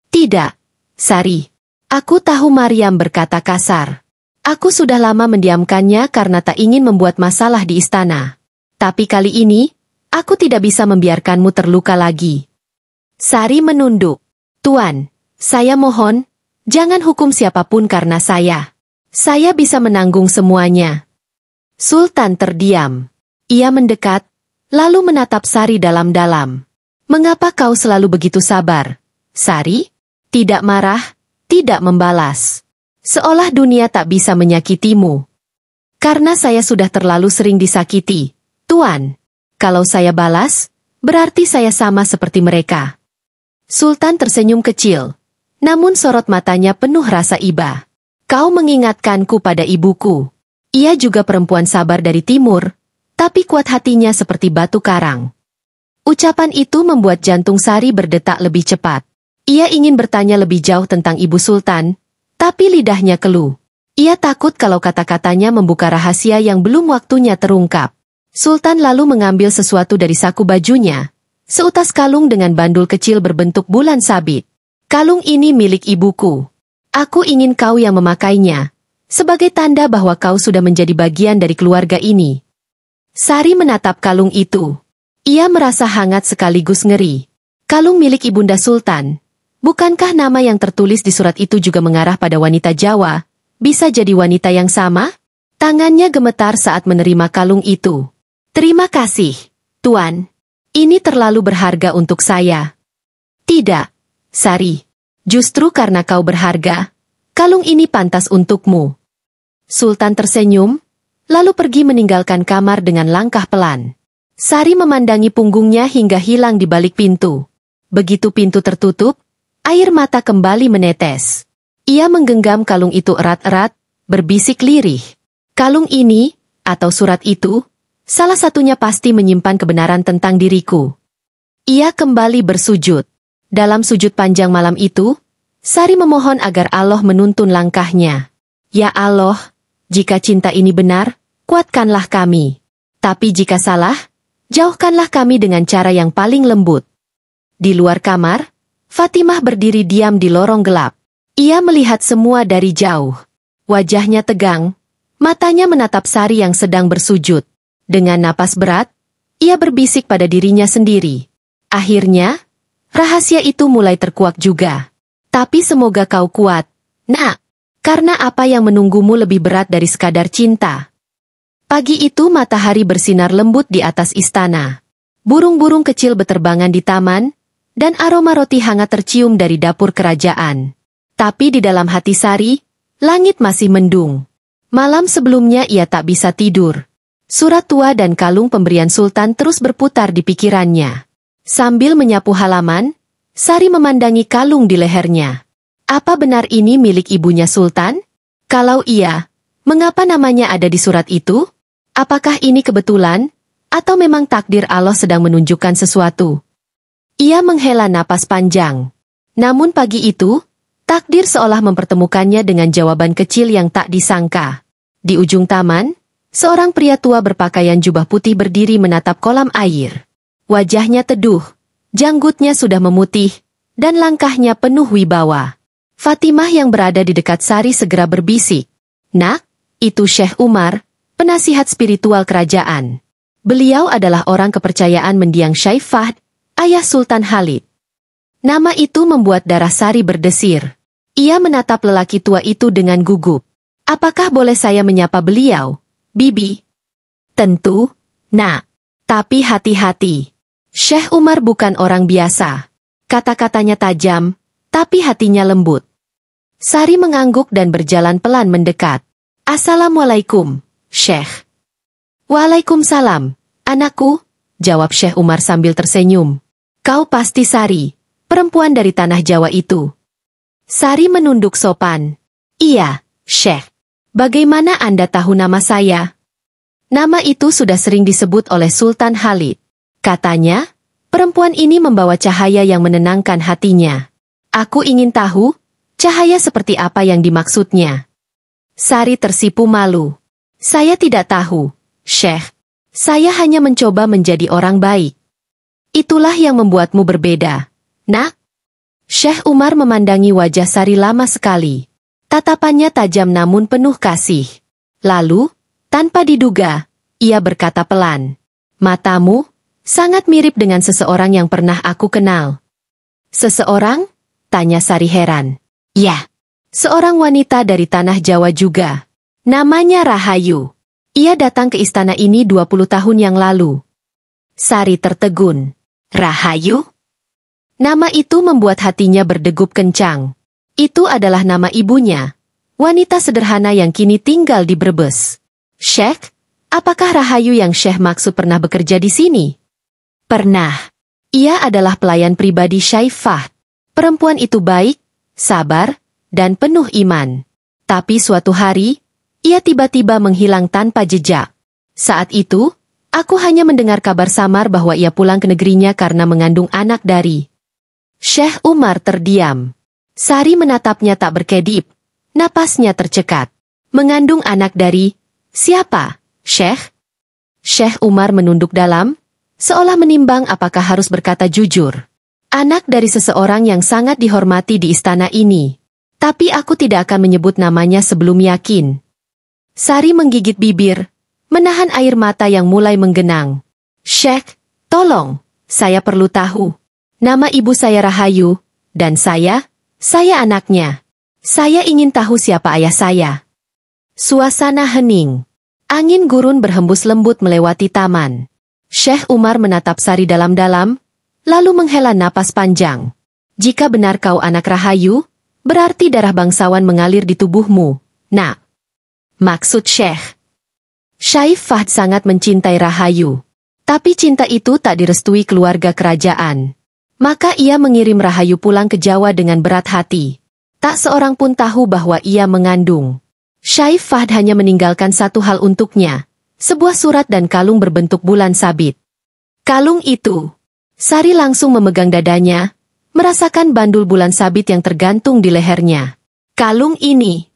Tidak, Sari. Aku tahu Maryam berkata kasar. Aku sudah lama mendiamkannya karena tak ingin membuat masalah di istana. Tapi kali ini, aku tidak bisa membiarkanmu terluka lagi. Sari menunduk. Tuan, saya mohon, jangan hukum siapapun karena saya. Saya bisa menanggung semuanya. Sultan terdiam. Ia mendekat, lalu menatap Sari dalam-dalam. Mengapa kau selalu begitu sabar, Sari? Tidak marah, tidak membalas. Seolah dunia tak bisa menyakitimu. Karena saya sudah terlalu sering disakiti, Tuan. Kalau saya balas, berarti saya sama seperti mereka. Sultan tersenyum kecil, namun sorot matanya penuh rasa iba. Kau mengingatkanku pada ibuku. Ia juga perempuan sabar dari timur, tapi kuat hatinya seperti batu karang. Ucapan itu membuat jantung Sari berdetak lebih cepat. Ia ingin bertanya lebih jauh tentang Ibu Sultan, tapi lidahnya keluh. Ia takut kalau kata-katanya membuka rahasia yang belum waktunya terungkap. Sultan lalu mengambil sesuatu dari saku bajunya, seutas kalung dengan bandul kecil berbentuk bulan sabit. Kalung ini milik ibuku. Aku ingin kau yang memakainya, sebagai tanda bahwa kau sudah menjadi bagian dari keluarga ini. Sari menatap kalung itu. Ia merasa hangat sekaligus ngeri. Kalung milik Ibunda Sultan. Bukankah nama yang tertulis di surat itu juga mengarah pada wanita Jawa? Bisa jadi wanita yang sama? Tangannya gemetar saat menerima kalung itu. Terima kasih, Tuan. Ini terlalu berharga untuk saya. Tidak, Sari. Justru karena kau berharga, kalung ini pantas untukmu. Sultan tersenyum, lalu pergi meninggalkan kamar dengan langkah pelan. Sari memandangi punggungnya hingga hilang di balik pintu. Begitu pintu tertutup, air mata kembali menetes. Ia menggenggam kalung itu erat-erat, berbisik lirih. Kalung ini, atau surat itu, salah satunya pasti menyimpan kebenaran tentang diriku. Ia kembali bersujud. Dalam sujud panjang malam itu, Sari memohon agar Allah menuntun langkahnya. Ya Allah, jika cinta ini benar, kuatkanlah kami. Tapi jika salah, jauhkanlah kami dengan cara yang paling lembut. Di luar kamar, Fatimah berdiri diam di lorong gelap. Ia melihat semua dari jauh. Wajahnya tegang, matanya menatap Sari yang sedang bersujud. Dengan napas berat, ia berbisik pada dirinya sendiri. Akhirnya, rahasia itu mulai terkuak juga. Tapi semoga kau kuat, Nak, karena apa yang menunggumu lebih berat dari sekadar cinta. Pagi itu matahari bersinar lembut di atas istana. Burung-burung kecil beterbangan di taman, dan aroma roti hangat tercium dari dapur kerajaan. Tapi di dalam hati Sari, langit masih mendung. Malam sebelumnya ia tak bisa tidur. Surat tua dan kalung pemberian Sultan terus berputar di pikirannya. Sambil menyapu halaman, Sari memandangi kalung di lehernya. Apa benar ini milik ibunya Sultan? Kalau iya, mengapa namanya ada di surat itu? Apakah ini kebetulan, atau memang takdir Allah sedang menunjukkan sesuatu? Ia menghela napas panjang. Namun pagi itu, takdir seolah mempertemukannya dengan jawaban kecil yang tak disangka. Di ujung taman, seorang pria tua berpakaian jubah putih berdiri menatap kolam air. Wajahnya teduh, janggutnya sudah memutih, dan langkahnya penuh wibawa. Fatimah yang berada di dekat Sari segera berbisik. Nak, itu Syekh Umar, penasihat spiritual kerajaan. Beliau adalah orang kepercayaan mendiang Syekh Fahd, ayah Sultan Khalid. Nama itu membuat darah Sari berdesir. Ia menatap lelaki tua itu dengan gugup. Apakah boleh saya menyapa beliau, Bibi? Tentu, Nak. Tapi hati-hati. Syekh Umar bukan orang biasa. Kata-katanya tajam, tapi hatinya lembut. Sari mengangguk dan berjalan pelan mendekat. Assalamualaikum, Syekh. Waalaikumsalam, anakku, jawab Syekh Umar sambil tersenyum. Kau pasti Sari, perempuan dari tanah Jawa itu. Sari menunduk sopan. Iya, Syekh. Bagaimana Anda tahu nama saya? Nama itu sudah sering disebut oleh Sultan Khalid. Katanya, perempuan ini membawa cahaya yang menenangkan hatinya. Aku ingin tahu, cahaya seperti apa yang dimaksudnya. Sari tersipu malu. Saya tidak tahu, Syekh. Saya hanya mencoba menjadi orang baik. Itulah yang membuatmu berbeda, nak. Syekh Umar memandangi wajah Sari lama sekali. Tatapannya tajam namun penuh kasih. Lalu, tanpa diduga, ia berkata pelan. Matamu sangat mirip dengan seseorang yang pernah aku kenal. Seseorang? Tanya Sari heran. Ya, seorang wanita dari tanah Jawa juga. Namanya Rahayu. Ia datang ke istana ini 20 tahun yang lalu. Sari tertegun. Rahayu? Nama itu membuat hatinya berdegup kencang. Itu adalah nama ibunya. Wanita sederhana yang kini tinggal di Brebes. Syekh, apakah Rahayu yang Syekh maksud pernah bekerja di sini? Pernah. Ia adalah pelayan pribadi Syekh Fahd. Perempuan itu baik, sabar, dan penuh iman. Tapi suatu hari, ia tiba-tiba menghilang tanpa jejak. Saat itu, aku hanya mendengar kabar samar bahwa ia pulang ke negerinya karena mengandung anak dari. Syekh Umar terdiam. Sari menatapnya tak berkedip. Napasnya tercekat. Mengandung anak dari siapa, Syekh? Syekh Umar menunduk dalam, seolah menimbang apakah harus berkata jujur. Anak dari seseorang yang sangat dihormati di istana ini. Tapi aku tidak akan menyebut namanya sebelum yakin. Sari menggigit bibir, menahan air mata yang mulai menggenang. Syekh, tolong, saya perlu tahu. Nama ibu saya Rahayu, dan saya anaknya. Saya ingin tahu siapa ayah saya. Suasana hening. Angin gurun berhembus lembut melewati taman. Syekh Umar menatap Sari dalam-dalam, lalu menghela napas panjang. Jika benar kau anak Rahayu, berarti darah bangsawan mengalir di tubuhmu, nak. Maksud Syekh. Syekh Fahd sangat mencintai Rahayu. Tapi cinta itu tak direstui keluarga kerajaan. Maka ia mengirim Rahayu pulang ke Jawa dengan berat hati. Tak seorang pun tahu bahwa ia mengandung. Syekh Fahd hanya meninggalkan satu hal untuknya. Sebuah surat dan kalung berbentuk bulan sabit. Kalung itu. Sari langsung memegang dadanya, merasakan bandul bulan sabit yang tergantung di lehernya. Kalung ini.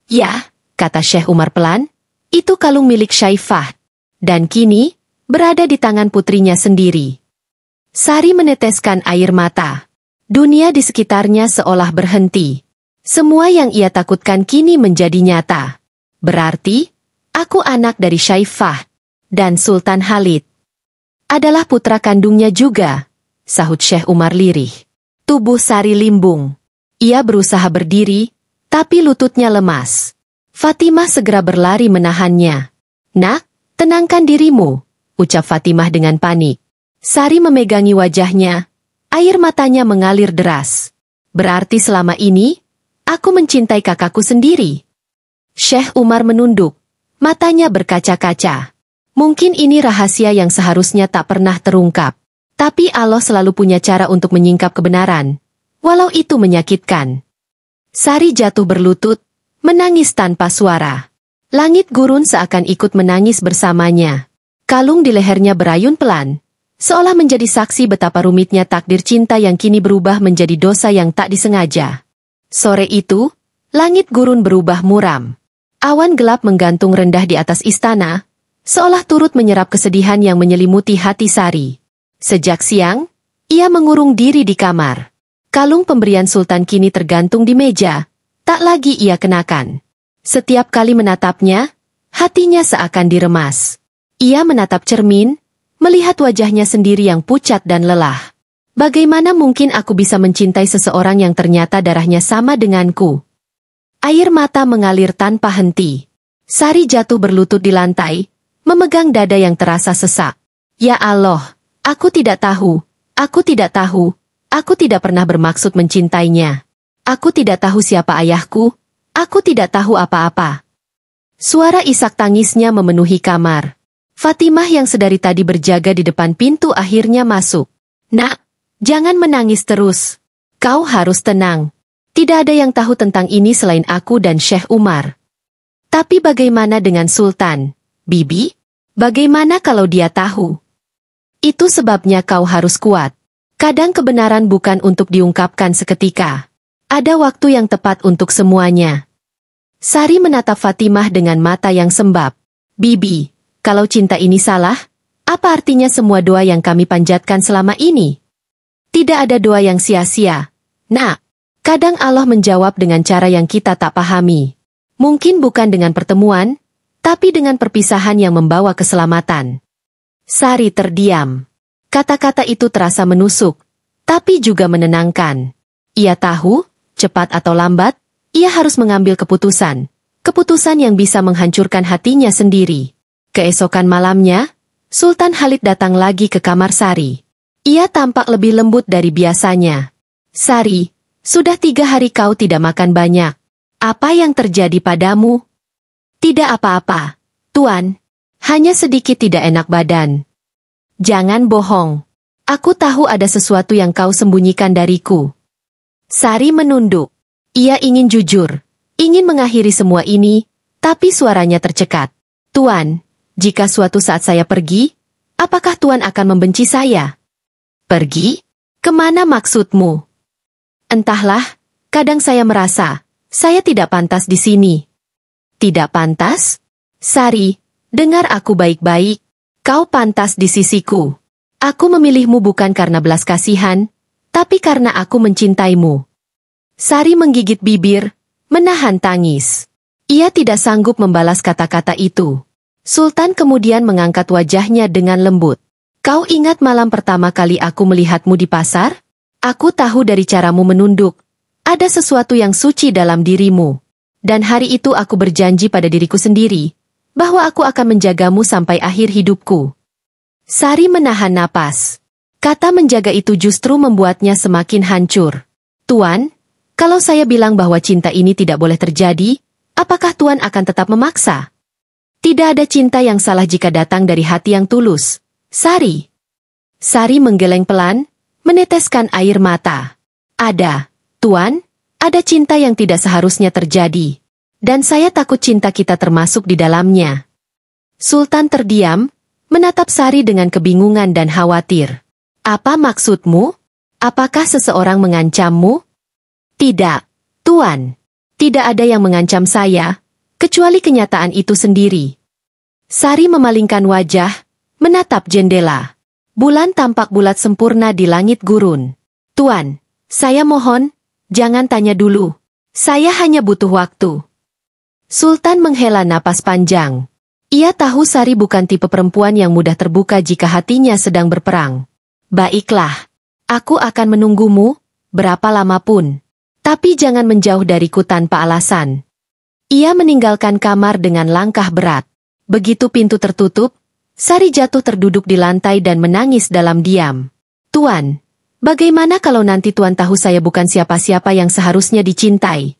Ya, kata Syekh Umar pelan, itu kalung milik Syekh Fahd. Dan kini, berada di tangan putrinya sendiri. Sari meneteskan air mata. Dunia di sekitarnya seolah berhenti. Semua yang ia takutkan kini menjadi nyata. Berarti, aku anak dari Syekh Fahd. Dan Sultan Khalid adalah putra kandungnya juga, sahut Syekh Umar lirih. Tubuh Sari limbung. Ia berusaha berdiri, tapi lututnya lemas. Fatimah segera berlari menahannya. Nak, tenangkan dirimu, ucap Fatimah dengan panik. Sari memegangi wajahnya, air matanya mengalir deras. Berarti selama ini, aku mencintai kakakku sendiri. Syekh Umar menunduk, matanya berkaca-kaca. Mungkin ini rahasia yang seharusnya tak pernah terungkap. Tapi Allah selalu punya cara untuk menyingkap kebenaran, walau itu menyakitkan. Sari jatuh berlutut, menangis tanpa suara. Langit gurun seakan ikut menangis bersamanya. Kalung di lehernya berayun pelan, seolah menjadi saksi betapa rumitnya takdir cinta yang kini berubah menjadi dosa yang tak disengaja. Sore itu, langit gurun berubah muram. Awan gelap menggantung rendah di atas istana, seolah turut menyerap kesedihan yang menyelimuti hati Sari. Sejak siang, ia mengurung diri di kamar. Kalung pemberian Sultan kini tergantung di meja, tak lagi ia kenakan. Setiap kali menatapnya, hatinya seakan diremas. Ia menatap cermin, melihat wajahnya sendiri yang pucat dan lelah. Bagaimana mungkin aku bisa mencintai seseorang yang ternyata darahnya sama denganku? Air mata mengalir tanpa henti. Sari jatuh berlutut di lantai, memegang dada yang terasa sesak. Ya Allah, aku tidak tahu, aku tidak pernah bermaksud mencintainya. Aku tidak tahu siapa ayahku, aku tidak tahu apa-apa. Suara isak tangisnya memenuhi kamar. Fatimah yang sedari tadi berjaga di depan pintu akhirnya masuk. Nak, jangan menangis terus. Kau harus tenang. Tidak ada yang tahu tentang ini selain aku dan Syekh Umar. Tapi bagaimana dengan Sultan, Bibi? Bagaimana kalau dia tahu? Itu sebabnya kau harus kuat. Kadang kebenaran bukan untuk diungkapkan seketika. Ada waktu yang tepat untuk semuanya. Sari menatap Fatimah dengan mata yang sembab. Bibi, kalau cinta ini salah, apa artinya semua doa yang kami panjatkan selama ini? Tidak ada doa yang sia-sia. Nak, kadang Allah menjawab dengan cara yang kita tak pahami. Mungkin bukan dengan pertemuan, tapi dengan perpisahan yang membawa keselamatan. Sari terdiam. Kata-kata itu terasa menusuk, tapi juga menenangkan. Ia tahu, cepat atau lambat, ia harus mengambil keputusan. Keputusan yang bisa menghancurkan hatinya sendiri. Keesokan malamnya, Sultan Khalid datang lagi ke kamar Sari. Ia tampak lebih lembut dari biasanya. Sari, sudah 3 hari kau tidak makan banyak. Apa yang terjadi padamu? Tidak apa-apa, Tuan. Hanya sedikit tidak enak badan. Jangan bohong. Aku tahu ada sesuatu yang kau sembunyikan dariku. Sari menunduk. Ia ingin jujur. Ingin mengakhiri semua ini, tapi suaranya tercekat. Tuan, jika suatu saat saya pergi, apakah Tuan akan membenci saya? Pergi? Kemana maksudmu? Entahlah, kadang saya merasa, saya tidak pantas di sini. Tidak pantas? Sari, dengar aku baik-baik. Kau pantas di sisiku. Aku memilihmu bukan karena belas kasihan, tapi karena aku mencintaimu. Sari menggigit bibir, menahan tangis. Ia tidak sanggup membalas kata-kata itu. Sultan kemudian mengangkat wajahnya dengan lembut. Kau ingat malam pertama kali aku melihatmu di pasar? Aku tahu dari caramu menunduk. Ada sesuatu yang suci dalam dirimu. Dan hari itu aku berjanji pada diriku sendiri, bahwa aku akan menjagamu sampai akhir hidupku. Sari menahan napas. Kata menjaga itu justru membuatnya semakin hancur. Tuan, kalau saya bilang bahwa cinta ini tidak boleh terjadi, apakah Tuan akan tetap memaksa? Tidak ada cinta yang salah jika datang dari hati yang tulus. Sari. Sari menggeleng pelan, meneteskan air mata. Ada. Tuan, ada cinta yang tidak seharusnya terjadi. Dan saya takut cinta kita termasuk di dalamnya. Sultan terdiam, menatap Sari dengan kebingungan dan khawatir. Apa maksudmu? Apakah seseorang mengancammu? Tidak, Tuan. Tidak ada yang mengancam saya, kecuali kenyataan itu sendiri. Sari memalingkan wajah, menatap jendela. Bulan tampak bulat sempurna di langit gurun. Tuan, saya mohon, jangan tanya dulu. Saya hanya butuh waktu. Sultan menghela napas panjang. Ia tahu Sari bukan tipe perempuan yang mudah terbuka jika hatinya sedang berperang. Baiklah, aku akan menunggumu, berapa lama pun. Tapi jangan menjauh dariku tanpa alasan. Ia meninggalkan kamar dengan langkah berat. Begitu pintu tertutup, Sari jatuh terduduk di lantai dan menangis dalam diam. Tuan, bagaimana kalau nanti Tuan tahu saya bukan siapa-siapa yang seharusnya dicintai?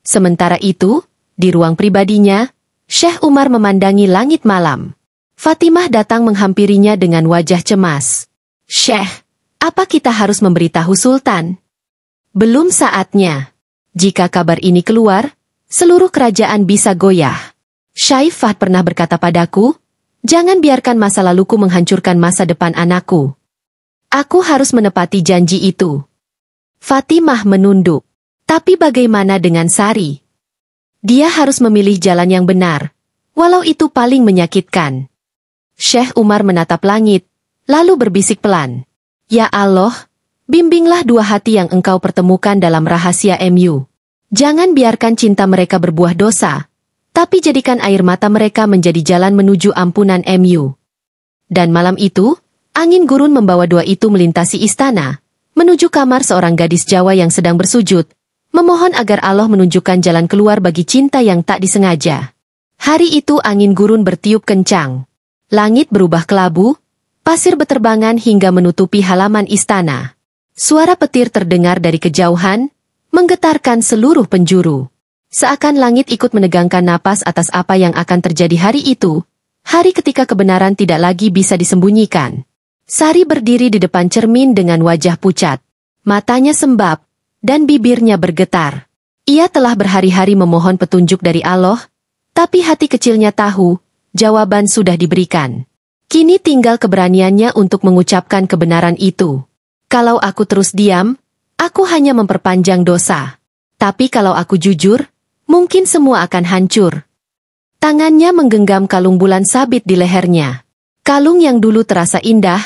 Sementara itu, di ruang pribadinya, Syekh Umar memandangi langit malam. Fatimah datang menghampirinya dengan wajah cemas. Syekh, apa kita harus memberitahu Sultan? Belum saatnya. Jika kabar ini keluar, seluruh kerajaan bisa goyah. Syekh Fahd pernah berkata padaku, jangan biarkan masa laluku menghancurkan masa depan anakku. Aku harus menepati janji itu. Fatimah menunduk. Tapi bagaimana dengan Sari? Dia harus memilih jalan yang benar, walau itu paling menyakitkan. Syekh Umar menatap langit, lalu berbisik pelan. Ya Allah, bimbinglah dua hati yang engkau pertemukan dalam rahasia MU. Jangan biarkan cinta mereka berbuah dosa, tapi jadikan air mata mereka menjadi jalan menuju ampunan MU. Dan malam itu, angin gurun membawa dua itu melintasi istana, menuju kamar seorang gadis Jawa yang sedang bersujud, memohon agar Allah menunjukkan jalan keluar bagi cinta yang tak disengaja. Hari itu angin gurun bertiup kencang. Langit berubah kelabu, pasir beterbangan hingga menutupi halaman istana. Suara petir terdengar dari kejauhan, menggetarkan seluruh penjuru. Seakan langit ikut menegangkan napas atas apa yang akan terjadi hari itu, hari ketika kebenaran tidak lagi bisa disembunyikan. Sari berdiri di depan cermin dengan wajah pucat. Matanya sembab, dan bibirnya bergetar. Ia telah berhari-hari memohon petunjuk dari Allah, Tapi hati kecilnya tahu, jawaban sudah diberikan. Kini tinggal keberaniannya untuk mengucapkan kebenaran itu. Kalau aku terus diam, aku hanya memperpanjang dosa. Tapi kalau aku jujur, mungkin semua akan hancur. Tangannya menggenggam kalung bulan sabit di lehernya. Kalung yang dulu terasa indah,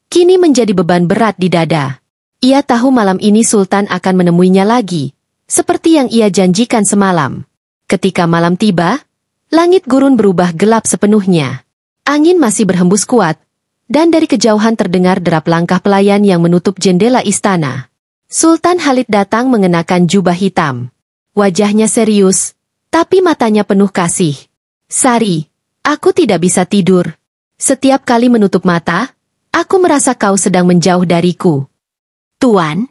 kini menjadi beban berat di dada. Ia tahu malam ini Sultan akan menemuinya lagi, seperti yang ia janjikan semalam. Ketika malam tiba, langit gurun berubah gelap sepenuhnya. Angin masih berhembus kuat, dan dari kejauhan terdengar derap langkah pelayan yang menutup jendela istana. Sultan Khalid datang mengenakan jubah hitam. Wajahnya serius, tapi matanya penuh kasih. Sari, aku tidak bisa tidur. Setiap kali menutup mata, aku merasa kau sedang menjauh dariku. Tuan,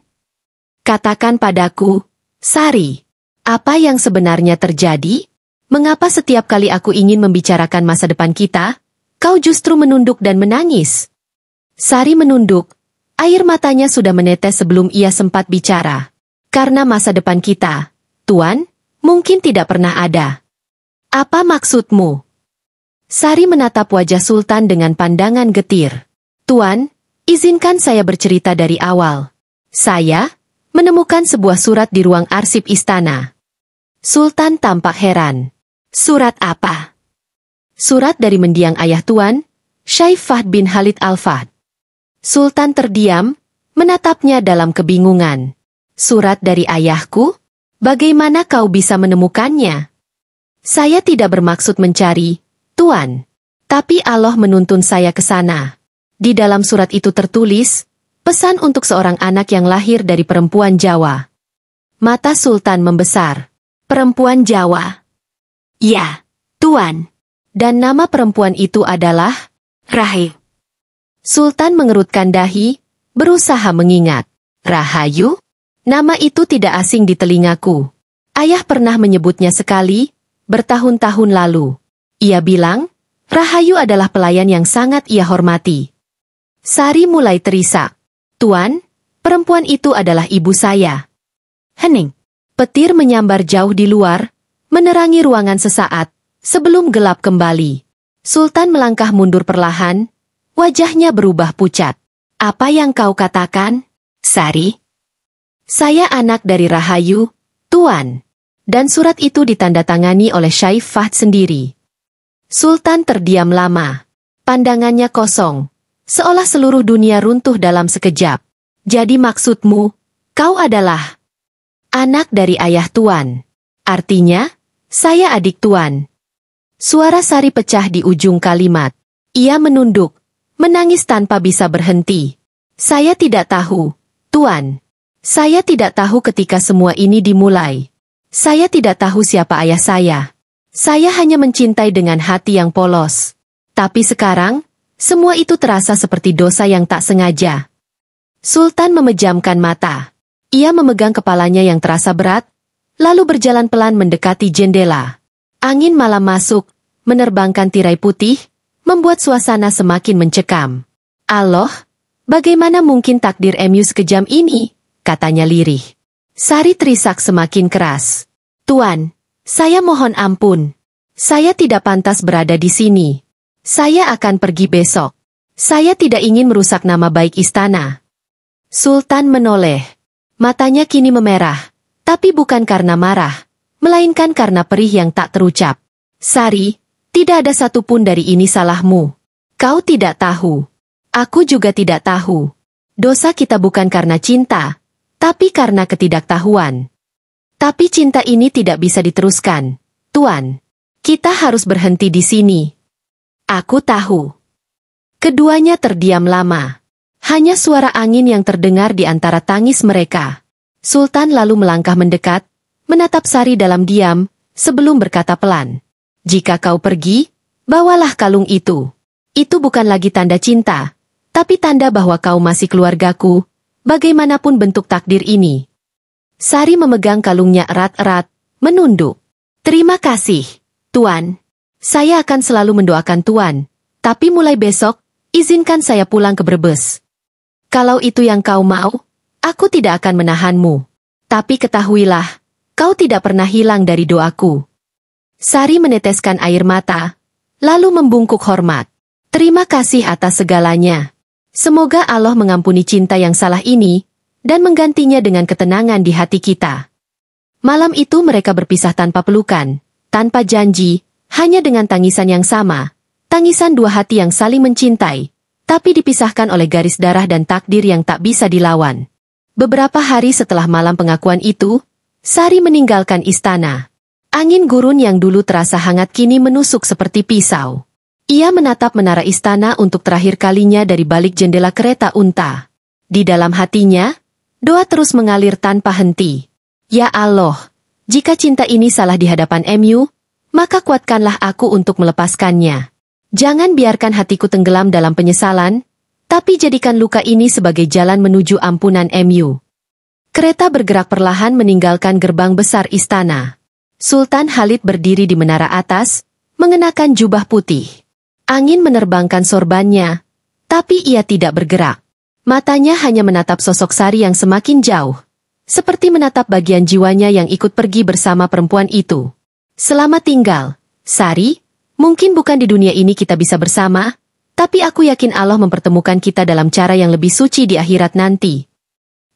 katakan padaku, Sari, apa yang sebenarnya terjadi? Mengapa setiap kali aku ingin membicarakan masa depan kita, kau justru menunduk dan menangis? Sari menunduk, air matanya sudah menetes sebelum ia sempat bicara. Karena masa depan kita, Tuan, mungkin tidak pernah ada. Apa maksudmu? Sari menatap wajah Sultan dengan pandangan getir. Tuan, izinkan saya bercerita dari awal. Saya menemukan sebuah surat di ruang arsip istana. Sultan tampak heran. Surat apa? Surat dari mendiang ayah Tuan, Syekh Fahd bin Khalid Al-Fahd. Sultan terdiam, menatapnya dalam kebingungan. Surat dari ayahku? Bagaimana kau bisa menemukannya? Saya tidak bermaksud mencari, Tuan. Tapi Allah menuntun saya ke sana. Di dalam surat itu tertulis, pesan untuk seorang anak yang lahir dari perempuan Jawa. Mata Sultan membesar. Perempuan Jawa? Ya, Tuan. Dan nama perempuan itu adalah Rahayu. Sultan mengerutkan dahi, berusaha mengingat. Rahayu? Nama itu tidak asing di telingaku. Ayah pernah menyebutnya sekali, bertahun-tahun lalu. Ia bilang, Rahayu adalah pelayan yang sangat ia hormati. Sari mulai terisak. Tuan, perempuan itu adalah ibu saya. Hening. Petir menyambar jauh di luar, menerangi ruangan sesaat, sebelum gelap kembali. Sultan melangkah mundur perlahan, wajahnya berubah pucat. Apa yang kau katakan, Sari? Saya anak dari Rahayu, Tuan. Dan surat itu ditandatangani oleh Syekh Fahd sendiri. Sultan terdiam lama. Pandangannya kosong, seolah seluruh dunia runtuh dalam sekejap. Jadi maksudmu, kau adalah anak dari ayah Tuan. Artinya, saya adik Tuan. Suara Sari pecah di ujung kalimat. Ia menunduk, menangis tanpa bisa berhenti. Saya tidak tahu, Tuan. Saya tidak tahu ketika semua ini dimulai. Saya tidak tahu siapa ayah saya. Saya hanya mencintai dengan hati yang polos. Tapi sekarang, semua itu terasa seperti dosa yang tak sengaja. Sultan memejamkan mata. Ia memegang kepalanya yang terasa berat, lalu berjalan pelan mendekati jendela. Angin malam masuk, menerbangkan tirai putih, membuat suasana semakin mencekam. Allah, bagaimana mungkin takdir MU sekejam ini? Katanya lirih. Sari terisak semakin keras. Tuan, saya mohon ampun. Saya tidak pantas berada di sini. Saya akan pergi besok. Saya tidak ingin merusak nama baik istana. Sultan menoleh. Matanya kini memerah, tapi bukan karena marah, melainkan karena perih yang tak terucap. Sari, tidak ada satupun dari ini salahmu. Kau tidak tahu. Aku juga tidak tahu. Dosa kita bukan karena cinta, tapi karena ketidaktahuan. Tapi cinta ini tidak bisa diteruskan, Tuan. Kita harus berhenti di sini. Aku tahu. Keduanya terdiam lama. Hanya suara angin yang terdengar di antara tangis mereka. Sultan lalu melangkah mendekat, menatap Sari dalam diam, sebelum berkata pelan. Jika kau pergi, bawalah kalung itu. Itu bukan lagi tanda cinta, tapi tanda bahwa kau masih keluargaku, bagaimanapun bentuk takdir ini. Sari memegang kalungnya erat-erat, menunduk. Terima kasih, Tuan. Saya akan selalu mendoakan Tuan, tapi mulai besok, izinkan saya pulang ke Brebes. Kalau itu yang kau mau, aku tidak akan menahanmu. Tapi ketahuilah, kau tidak pernah hilang dari doaku. Sari meneteskan air mata, lalu membungkuk hormat. Terima kasih atas segalanya. Semoga Allah mengampuni cinta yang salah ini, dan menggantinya dengan ketenangan di hati kita. Malam itu mereka berpisah tanpa pelukan, tanpa janji, hanya dengan tangisan yang sama. Tangisan dua hati yang saling mencintai, tapi dipisahkan oleh garis darah dan takdir yang tak bisa dilawan. Beberapa hari setelah malam pengakuan itu, Sari meninggalkan istana. Angin gurun yang dulu terasa hangat kini menusuk seperti pisau. Ia menatap menara istana untuk terakhir kalinya dari balik jendela kereta unta. Di dalam hatinya, doa terus mengalir tanpa henti. Ya Allah, jika cinta ini salah di hadapan MU, maka kuatkanlah aku untuk melepaskannya. Jangan biarkan hatiku tenggelam dalam penyesalan, tapi jadikan luka ini sebagai jalan menuju ampunan MU. Kereta bergerak perlahan meninggalkan gerbang besar istana. Sultan Khalid berdiri di menara atas, mengenakan jubah putih. Angin menerbangkan sorbannya, tapi ia tidak bergerak. Matanya hanya menatap sosok Sari yang semakin jauh, seperti menatap bagian jiwanya yang ikut pergi bersama perempuan itu. Selamat tinggal, Sari. Mungkin bukan di dunia ini kita bisa bersama, tapi aku yakin Allah mempertemukan kita dalam cara yang lebih suci di akhirat nanti.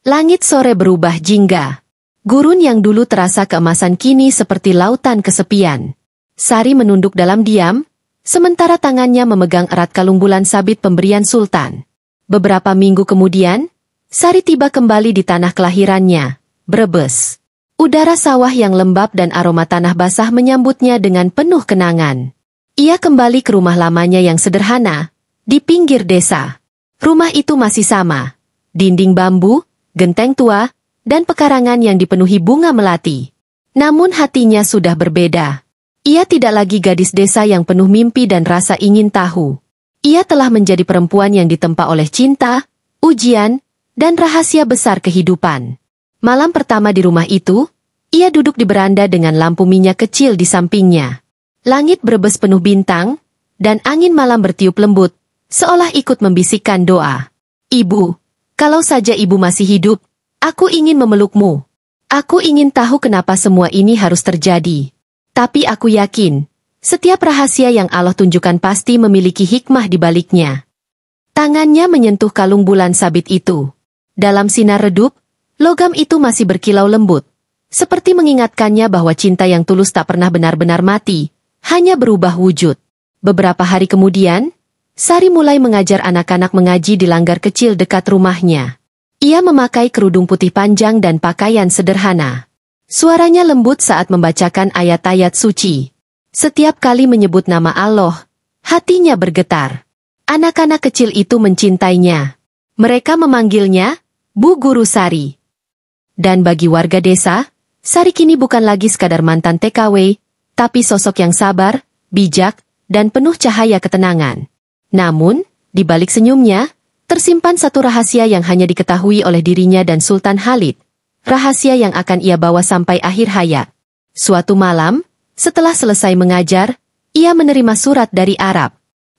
Langit sore berubah jingga. Gurun yang dulu terasa keemasan kini seperti lautan kesepian. Sari menunduk dalam diam, sementara tangannya memegang erat kalung bulan sabit pemberian Sultan. Beberapa minggu kemudian, Sari tiba kembali di tanah kelahirannya, Brebes. Udara sawah yang lembab dan aroma tanah basah menyambutnya dengan penuh kenangan. Ia kembali ke rumah lamanya yang sederhana, di pinggir desa. Rumah itu masih sama. Dinding bambu, genteng tua, dan pekarangan yang dipenuhi bunga melati. Namun hatinya sudah berbeda. Ia tidak lagi gadis desa yang penuh mimpi dan rasa ingin tahu. Ia telah menjadi perempuan yang ditempa oleh cinta, ujian, dan rahasia besar kehidupan. Malam pertama di rumah itu, ia duduk di beranda dengan lampu minyak kecil di sampingnya. Langit Brebes penuh bintang, dan angin malam bertiup lembut, seolah ikut membisikkan doa. Ibu, kalau saja ibu masih hidup, aku ingin memelukmu. Aku ingin tahu kenapa semua ini harus terjadi. Tapi aku yakin, setiap rahasia yang Allah tunjukkan pasti memiliki hikmah di baliknya. Tangannya menyentuh kalung bulan sabit itu. Dalam sinar redup, logam itu masih berkilau lembut, seperti mengingatkannya bahwa cinta yang tulus tak pernah benar-benar mati, hanya berubah wujud. Beberapa hari kemudian, Sari mulai mengajar anak-anak mengaji di langgar kecil dekat rumahnya. Ia memakai kerudung putih panjang dan pakaian sederhana. Suaranya lembut saat membacakan ayat-ayat suci. Setiap kali menyebut nama Allah, hatinya bergetar. Anak-anak kecil itu mencintainya. Mereka memanggilnya Bu Guru Sari. Dan bagi warga desa, Sari kini bukan lagi sekadar mantan TKW, tapi sosok yang sabar, bijak, dan penuh cahaya ketenangan. Namun, di balik senyumnya, tersimpan satu rahasia yang hanya diketahui oleh dirinya dan Sultan Khalid. Rahasia yang akan ia bawa sampai akhir hayat. Suatu malam, setelah selesai mengajar, ia menerima surat dari Arab.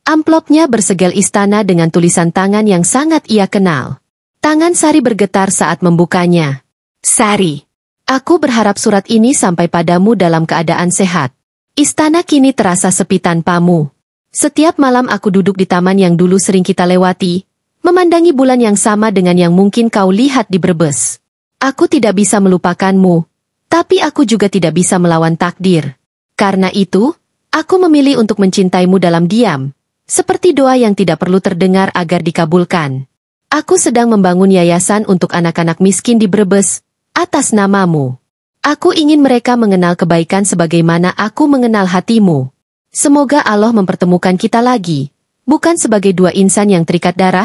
Amplopnya bersegel istana dengan tulisan tangan yang sangat ia kenal. Tangan Sari bergetar saat membukanya. Sari, aku berharap surat ini sampai padamu dalam keadaan sehat. Istana kini terasa sepi tanpamu. Setiap malam aku duduk di taman yang dulu sering kita lewati, memandangi bulan yang sama dengan yang mungkin kau lihat di Brebes. Aku tidak bisa melupakanmu, tapi aku juga tidak bisa melawan takdir. Karena itu, aku memilih untuk mencintaimu dalam diam, seperti doa yang tidak perlu terdengar agar dikabulkan. Aku sedang membangun yayasan untuk anak-anak miskin di Brebes, atas namamu. Aku ingin mereka mengenal kebaikan sebagaimana aku mengenal hatimu. Semoga Allah mempertemukan kita lagi, bukan sebagai dua insan yang terikat darah,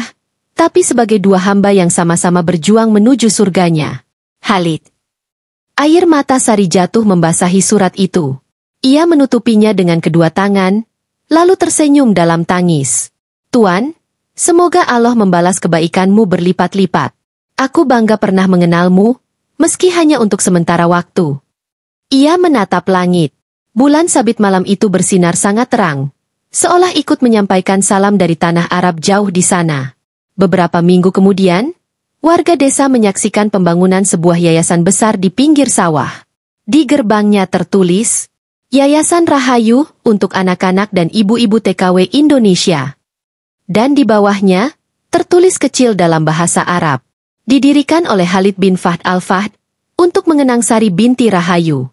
tapi sebagai dua hamba yang sama-sama berjuang menuju surganya. Khalid. Air mata Sari jatuh membasahi surat itu. Ia menutupinya dengan kedua tangan, lalu tersenyum dalam tangis. Tuan, semoga Allah membalas kebaikanmu berlipat-lipat. Aku bangga pernah mengenalmu, meski hanya untuk sementara waktu. Ia menatap langit. Bulan sabit malam itu bersinar sangat terang, seolah ikut menyampaikan salam dari tanah Arab jauh di sana. Beberapa minggu kemudian, warga desa menyaksikan pembangunan sebuah yayasan besar di pinggir sawah. Di gerbangnya tertulis, Yayasan Rahayu untuk anak-anak dan ibu-ibu TKW Indonesia. Dan di bawahnya, tertulis kecil dalam bahasa Arab. Didirikan oleh Khalid bin Fahd Al-Fahd untuk mengenang Sari binti Rahayu.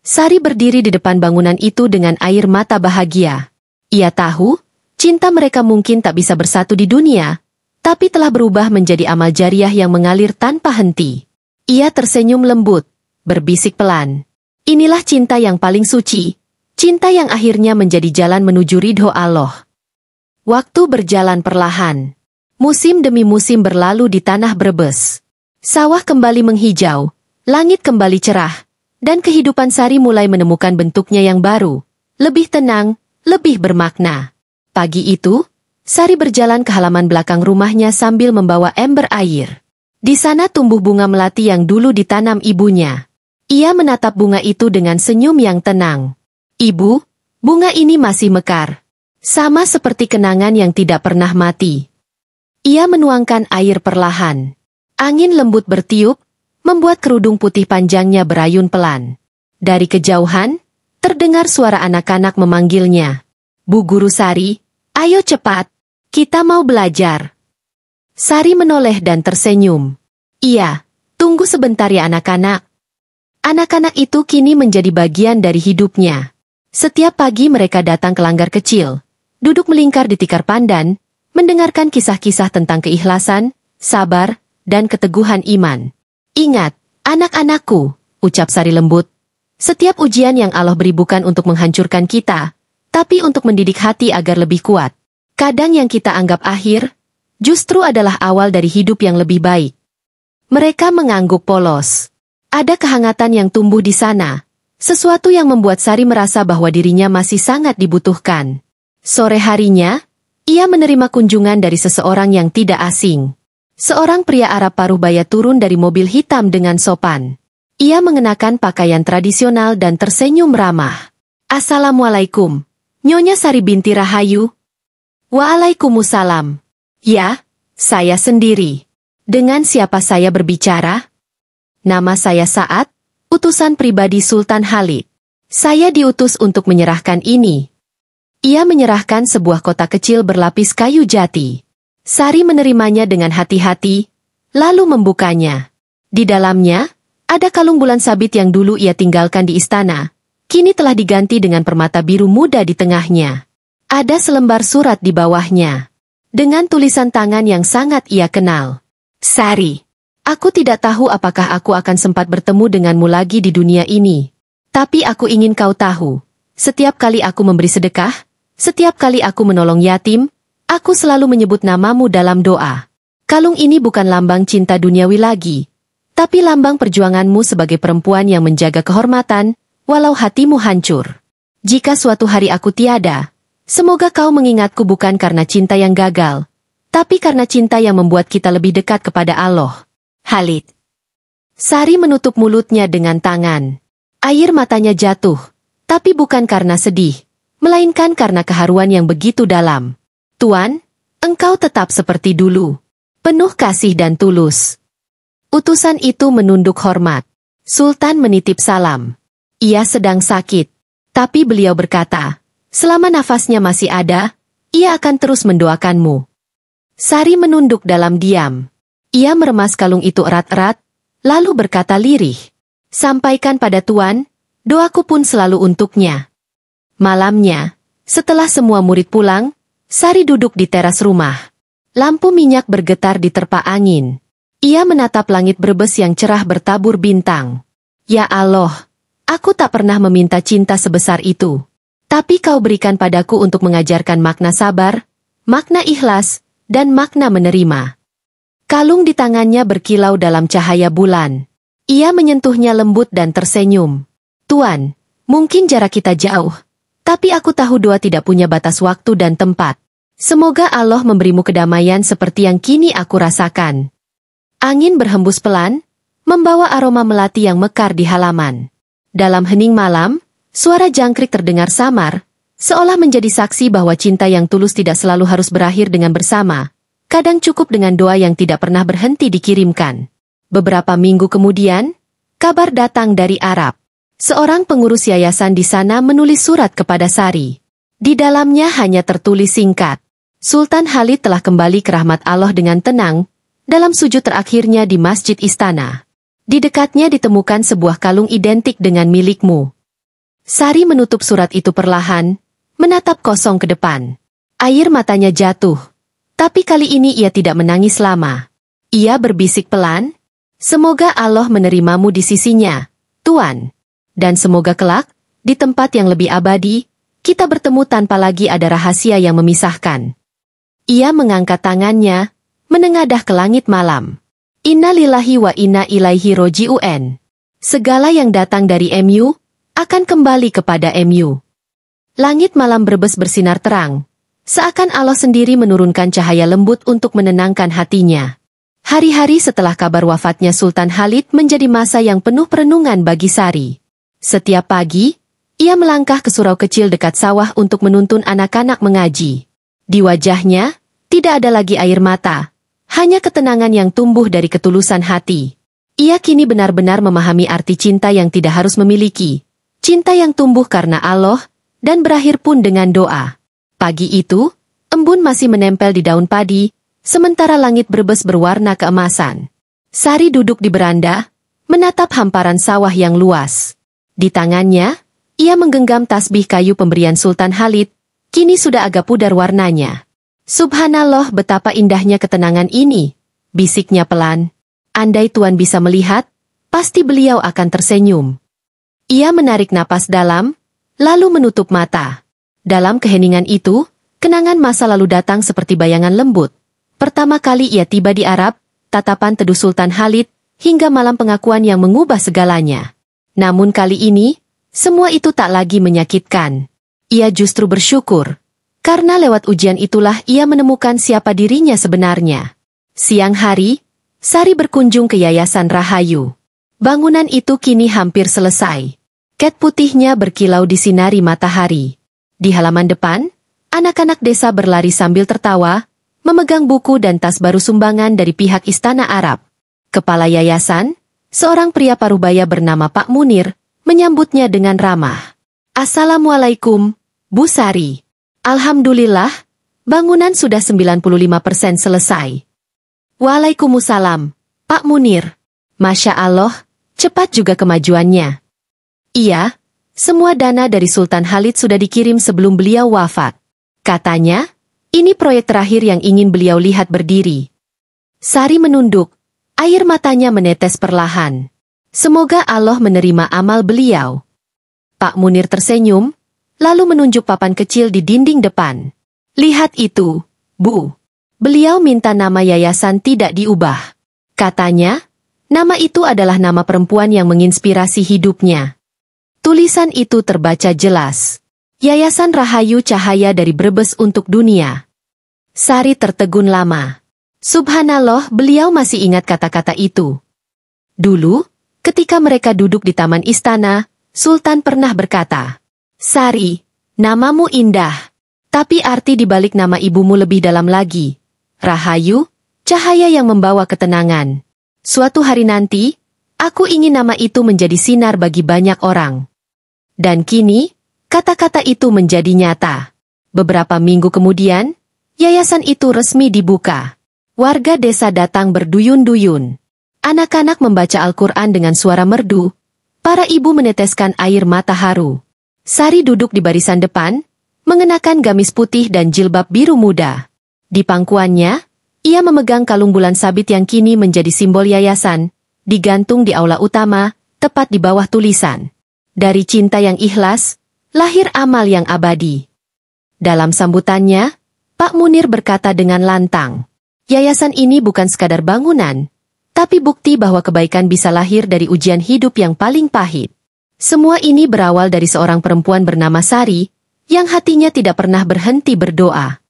Sari berdiri di depan bangunan itu dengan air mata bahagia. Ia tahu, cinta mereka mungkin tak bisa bersatu di dunia, tapi telah berubah menjadi amal jariah yang mengalir tanpa henti. Ia tersenyum lembut, berbisik pelan. Inilah cinta yang paling suci, cinta yang akhirnya menjadi jalan menuju ridho Allah. Waktu berjalan perlahan. Musim demi musim berlalu di tanah Brebes. Sawah kembali menghijau, langit kembali cerah, dan kehidupan Sari mulai menemukan bentuknya yang baru, lebih tenang, lebih bermakna. Pagi itu, Sari berjalan ke halaman belakang rumahnya sambil membawa ember air. Di sana tumbuh bunga melati yang dulu ditanam ibunya. Ia menatap bunga itu dengan senyum yang tenang. "Ibu, bunga ini masih mekar. Sama seperti kenangan yang tidak pernah mati." Ia menuangkan air perlahan. Angin lembut bertiup, membuat kerudung putih panjangnya berayun pelan. Dari kejauhan, terdengar suara anak-anak memanggilnya. "Bu Guru Sari, ayo cepat, kita mau belajar." Sari menoleh dan tersenyum. "Iya, tunggu sebentar ya anak-anak." Anak-anak itu kini menjadi bagian dari hidupnya. Setiap pagi mereka datang ke langgar kecil, duduk melingkar di tikar pandan, mendengarkan kisah-kisah tentang keikhlasan, sabar, dan keteguhan iman. "Ingat, anak-anakku," ucap Sari lembut, "setiap ujian yang Allah beri bukan untuk menghancurkan kita, tapi untuk mendidik hati agar lebih kuat. Kadang yang kita anggap akhir, justru adalah awal dari hidup yang lebih baik." Mereka mengangguk polos. Ada kehangatan yang tumbuh di sana, sesuatu yang membuat Sari merasa bahwa dirinya masih sangat dibutuhkan. Sore harinya, ia menerima kunjungan dari seseorang yang tidak asing. Seorang pria Arab paruh baya turun dari mobil hitam dengan sopan. Ia mengenakan pakaian tradisional dan tersenyum ramah. "Assalamualaikum, Nyonya Sari binti Rahayu." "Waalaikumsalam." "Ya, saya sendiri. Dengan siapa saya berbicara?" "Nama saya Saad, utusan pribadi Sultan Khalid. Saya diutus untuk menyerahkan ini." Ia menyerahkan sebuah kotak kecil berlapis kayu jati. Sari menerimanya dengan hati-hati, lalu membukanya. Di dalamnya, ada kalung bulan sabit yang dulu ia tinggalkan di istana. Kini telah diganti dengan permata biru muda di tengahnya. Ada selembar surat di bawahnya. Dengan tulisan tangan yang sangat ia kenal. "Sari, aku tidak tahu apakah aku akan sempat bertemu denganmu lagi di dunia ini. Tapi aku ingin kau tahu, setiap kali aku memberi sedekah, setiap kali aku menolong yatim, aku selalu menyebut namamu dalam doa. Kalung ini bukan lambang cinta duniawi lagi, tapi lambang perjuanganmu sebagai perempuan yang menjaga kehormatan, walau hatimu hancur. Jika suatu hari aku tiada, semoga kau mengingatku bukan karena cinta yang gagal, tapi karena cinta yang membuat kita lebih dekat kepada Allah. Khalid." Sari menutup mulutnya dengan tangan. Air matanya jatuh, tapi bukan karena sedih, melainkan karena keharuan yang begitu dalam. "Tuan, engkau tetap seperti dulu, penuh kasih dan tulus." Utusan itu menunduk hormat. Sultan menitip salam. Ia sedang sakit, tapi beliau berkata, selama nafasnya masih ada, ia akan terus mendoakanmu. Sari menunduk dalam diam. Ia meremas kalung itu erat-erat, lalu berkata lirih, "Sampaikan pada Tuan, doaku pun selalu untuknya." Malamnya, setelah semua murid pulang, Sari duduk di teras rumah. Lampu minyak bergetar di terpa angin. Ia menatap langit Brebes yang cerah bertabur bintang. "Ya Allah, aku tak pernah meminta cinta sebesar itu. Tapi kau berikan padaku untuk mengajarkan makna sabar, makna ikhlas, dan makna menerima." Kalung di tangannya berkilau dalam cahaya bulan. Ia menyentuhnya lembut dan tersenyum. "Tuan, mungkin jarak kita jauh, tapi aku tahu doa tidak punya batas waktu dan tempat. Semoga Allah memberimu kedamaian seperti yang kini aku rasakan." Angin berhembus pelan, membawa aroma melati yang mekar di halaman. Dalam hening malam, suara jangkrik terdengar samar, seolah menjadi saksi bahwa cinta yang tulus tidak selalu harus berakhir dengan bersama. Kadang cukup dengan doa yang tidak pernah berhenti dikirimkan. Beberapa minggu kemudian, kabar datang dari Arab. Seorang pengurus yayasan di sana menulis surat kepada Sari. Di dalamnya hanya tertulis singkat. Sultan Khalid telah kembali ke rahmat Allah dengan tenang, dalam sujud terakhirnya di Masjid Istana. Di dekatnya ditemukan sebuah kalung identik dengan milikmu. Sari menutup surat itu perlahan, menatap kosong ke depan. Air matanya jatuh. Tapi kali ini ia tidak menangis lama. Ia berbisik pelan, "Semoga Allah menerimamu di sisinya, Tuan. Dan semoga kelak, di tempat yang lebih abadi, kita bertemu tanpa lagi ada rahasia yang memisahkan." Ia mengangkat tangannya, menengadah ke langit malam. Inna lillahi wa inna ilaihi roji'un. Segala yang datang dari MU, akan kembali kepada MU. Langit malam Brebes bersinar terang. Seakan Allah sendiri menurunkan cahaya lembut untuk menenangkan hatinya. Hari-hari setelah kabar wafatnya Sultan Khalid menjadi masa yang penuh perenungan bagi Sari. Setiap pagi, ia melangkah ke surau kecil dekat sawah untuk menuntun anak-anak mengaji. Di wajahnya, tidak ada lagi air mata, hanya ketenangan yang tumbuh dari ketulusan hati. Ia kini benar-benar memahami arti cinta yang tidak harus memiliki. Cinta yang tumbuh karena Allah, dan berakhir pun dengan doa. Pagi itu, embun masih menempel di daun padi, sementara langit Brebes berwarna keemasan. Sari duduk di beranda, menatap hamparan sawah yang luas. Di tangannya, ia menggenggam tasbih kayu pemberian Sultan Khalid, kini sudah agak pudar warnanya. "Subhanallah, betapa indahnya ketenangan ini," bisiknya pelan. "Andai Tuan bisa melihat, pasti beliau akan tersenyum." Ia menarik napas dalam, lalu menutup mata. Dalam keheningan itu, kenangan masa lalu datang seperti bayangan lembut. Pertama kali ia tiba di Arab, tatapan teduh Sultan Khalid, hingga malam pengakuan yang mengubah segalanya. Namun kali ini, semua itu tak lagi menyakitkan. Ia justru bersyukur. Karena lewat ujian itulah ia menemukan siapa dirinya sebenarnya. Siang hari, Sari berkunjung ke Yayasan Rahayu. Bangunan itu kini hampir selesai. Ket putihnya berkilau di sinari matahari. Di halaman depan, anak-anak desa berlari sambil tertawa, memegang buku dan tas baru sumbangan dari pihak Istana Arab. Kepala yayasan, seorang pria parubaya bernama Pak Munir, menyambutnya dengan ramah. "Assalamualaikum, Bu Sari." "Alhamdulillah, bangunan sudah 95% selesai." "Waalaikumsalam, Pak Munir." "Masya Allah, cepat juga kemajuannya." "Iya, semua dana dari Sultan Khalid sudah dikirim sebelum beliau wafat. Katanya, ini proyek terakhir yang ingin beliau lihat berdiri." Sari menunduk. Air matanya menetes perlahan. Semoga Allah menerima amal beliau. Pak Munir tersenyum, lalu menunjuk papan kecil di dinding depan. "Lihat itu, Bu. Beliau minta nama yayasan tidak diubah. Katanya, nama itu adalah nama perempuan yang menginspirasi hidupnya." Tulisan itu terbaca jelas. Yayasan Rahayu Cahaya dari Brebes untuk Dunia. Sari tertegun lama. Subhanallah, beliau masih ingat kata-kata itu. Dulu, ketika mereka duduk di taman istana, Sultan pernah berkata, "Sari, namamu indah, tapi arti di balik nama ibumu lebih dalam lagi. Rahayu, cahaya yang membawa ketenangan. Suatu hari nanti, aku ingin nama itu menjadi sinar bagi banyak orang." Dan kini, kata-kata itu menjadi nyata. Beberapa minggu kemudian, yayasan itu resmi dibuka. Warga desa datang berduyun-duyun. Anak-anak membaca Al-Quran dengan suara merdu. Para ibu meneteskan air mata haru. Sari duduk di barisan depan, mengenakan gamis putih dan jilbab biru muda. Di pangkuannya, ia memegang kalung bulan sabit yang kini menjadi simbol yayasan, digantung di aula utama, tepat di bawah tulisan. "Dari cinta yang ikhlas, lahir amal yang abadi." Dalam sambutannya, Pak Munir berkata dengan lantang, "Yayasan ini bukan sekadar bangunan, tapi bukti bahwa kebaikan bisa lahir dari ujian hidup yang paling pahit." Semua ini berawal dari seorang perempuan bernama Sari, yang hatinya tidak pernah berhenti berdoa.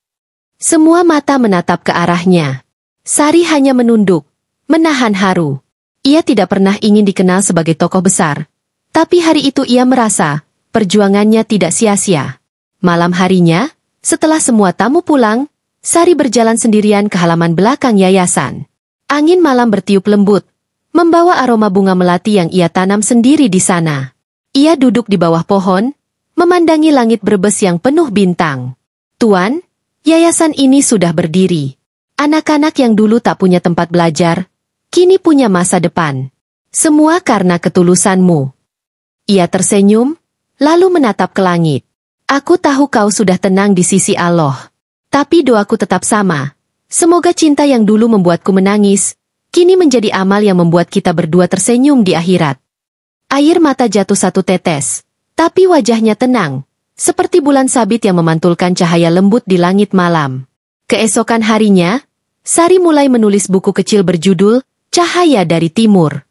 Semua mata menatap ke arahnya. Sari hanya menunduk, menahan haru. Ia tidak pernah ingin dikenal sebagai tokoh besar, tapi hari itu ia merasa perjuangannya tidak sia-sia. Malam harinya, setelah semua tamu pulang, Sari berjalan sendirian ke halaman belakang yayasan. Angin malam bertiup lembut, membawa aroma bunga melati yang ia tanam sendiri di sana. Ia duduk di bawah pohon, memandangi langit Brebes yang penuh bintang. Tuan, yayasan ini sudah berdiri. Anak-anak yang dulu tak punya tempat belajar, kini punya masa depan. Semua karena ketulusanmu. Ia tersenyum, lalu menatap ke langit. Aku tahu kau sudah tenang di sisi Allah. Tapi doaku tetap sama. Semoga cinta yang dulu membuatku menangis, kini menjadi amal yang membuat kita berdua tersenyum di akhirat. Air mata jatuh satu tetes, tapi wajahnya tenang, seperti bulan sabit yang memantulkan cahaya lembut di langit malam. Keesokan harinya, Sari mulai menulis buku kecil berjudul Cahaya dari Timur.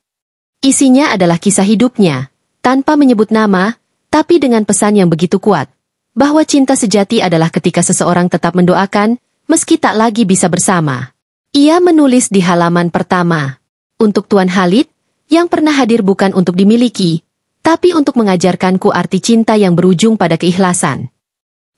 Isinya adalah kisah hidupnya, tanpa menyebut nama, tapi dengan pesan yang begitu kuat, bahwa cinta sejati adalah ketika seseorang tetap mendoakan, meski tak lagi bisa bersama. Ia menulis di halaman pertama, untuk Tuan Khalid, yang pernah hadir bukan untuk dimiliki, tapi untuk mengajarkanku arti cinta yang berujung pada keikhlasan.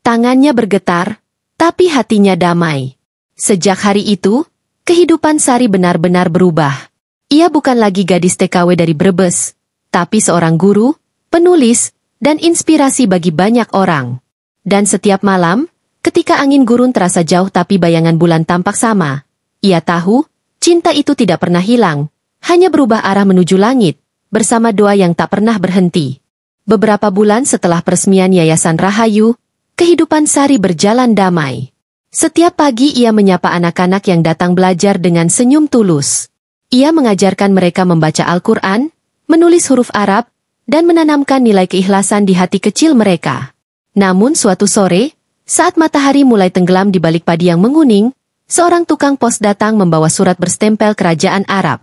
Tangannya bergetar, tapi hatinya damai. Sejak hari itu, kehidupan Sari benar-benar berubah. Ia bukan lagi gadis TKW dari Brebes, tapi seorang guru, penulis, dan inspirasi bagi banyak orang. Dan setiap malam, ketika angin gurun terasa jauh tapi bayangan bulan tampak sama, ia tahu, cinta itu tidak pernah hilang, hanya berubah arah menuju langit, bersama doa yang tak pernah berhenti. Beberapa bulan setelah peresmian Yayasan Rahayu, kehidupan Sari berjalan damai. Setiap pagi ia menyapa anak-anak yang datang belajar dengan senyum tulus. Ia mengajarkan mereka membaca Al-Quran, menulis huruf Arab, dan menanamkan nilai keikhlasan di hati kecil mereka. Namun suatu sore, saat matahari mulai tenggelam di balik padi yang menguning, seorang tukang pos datang membawa surat berstempel Kerajaan Arab.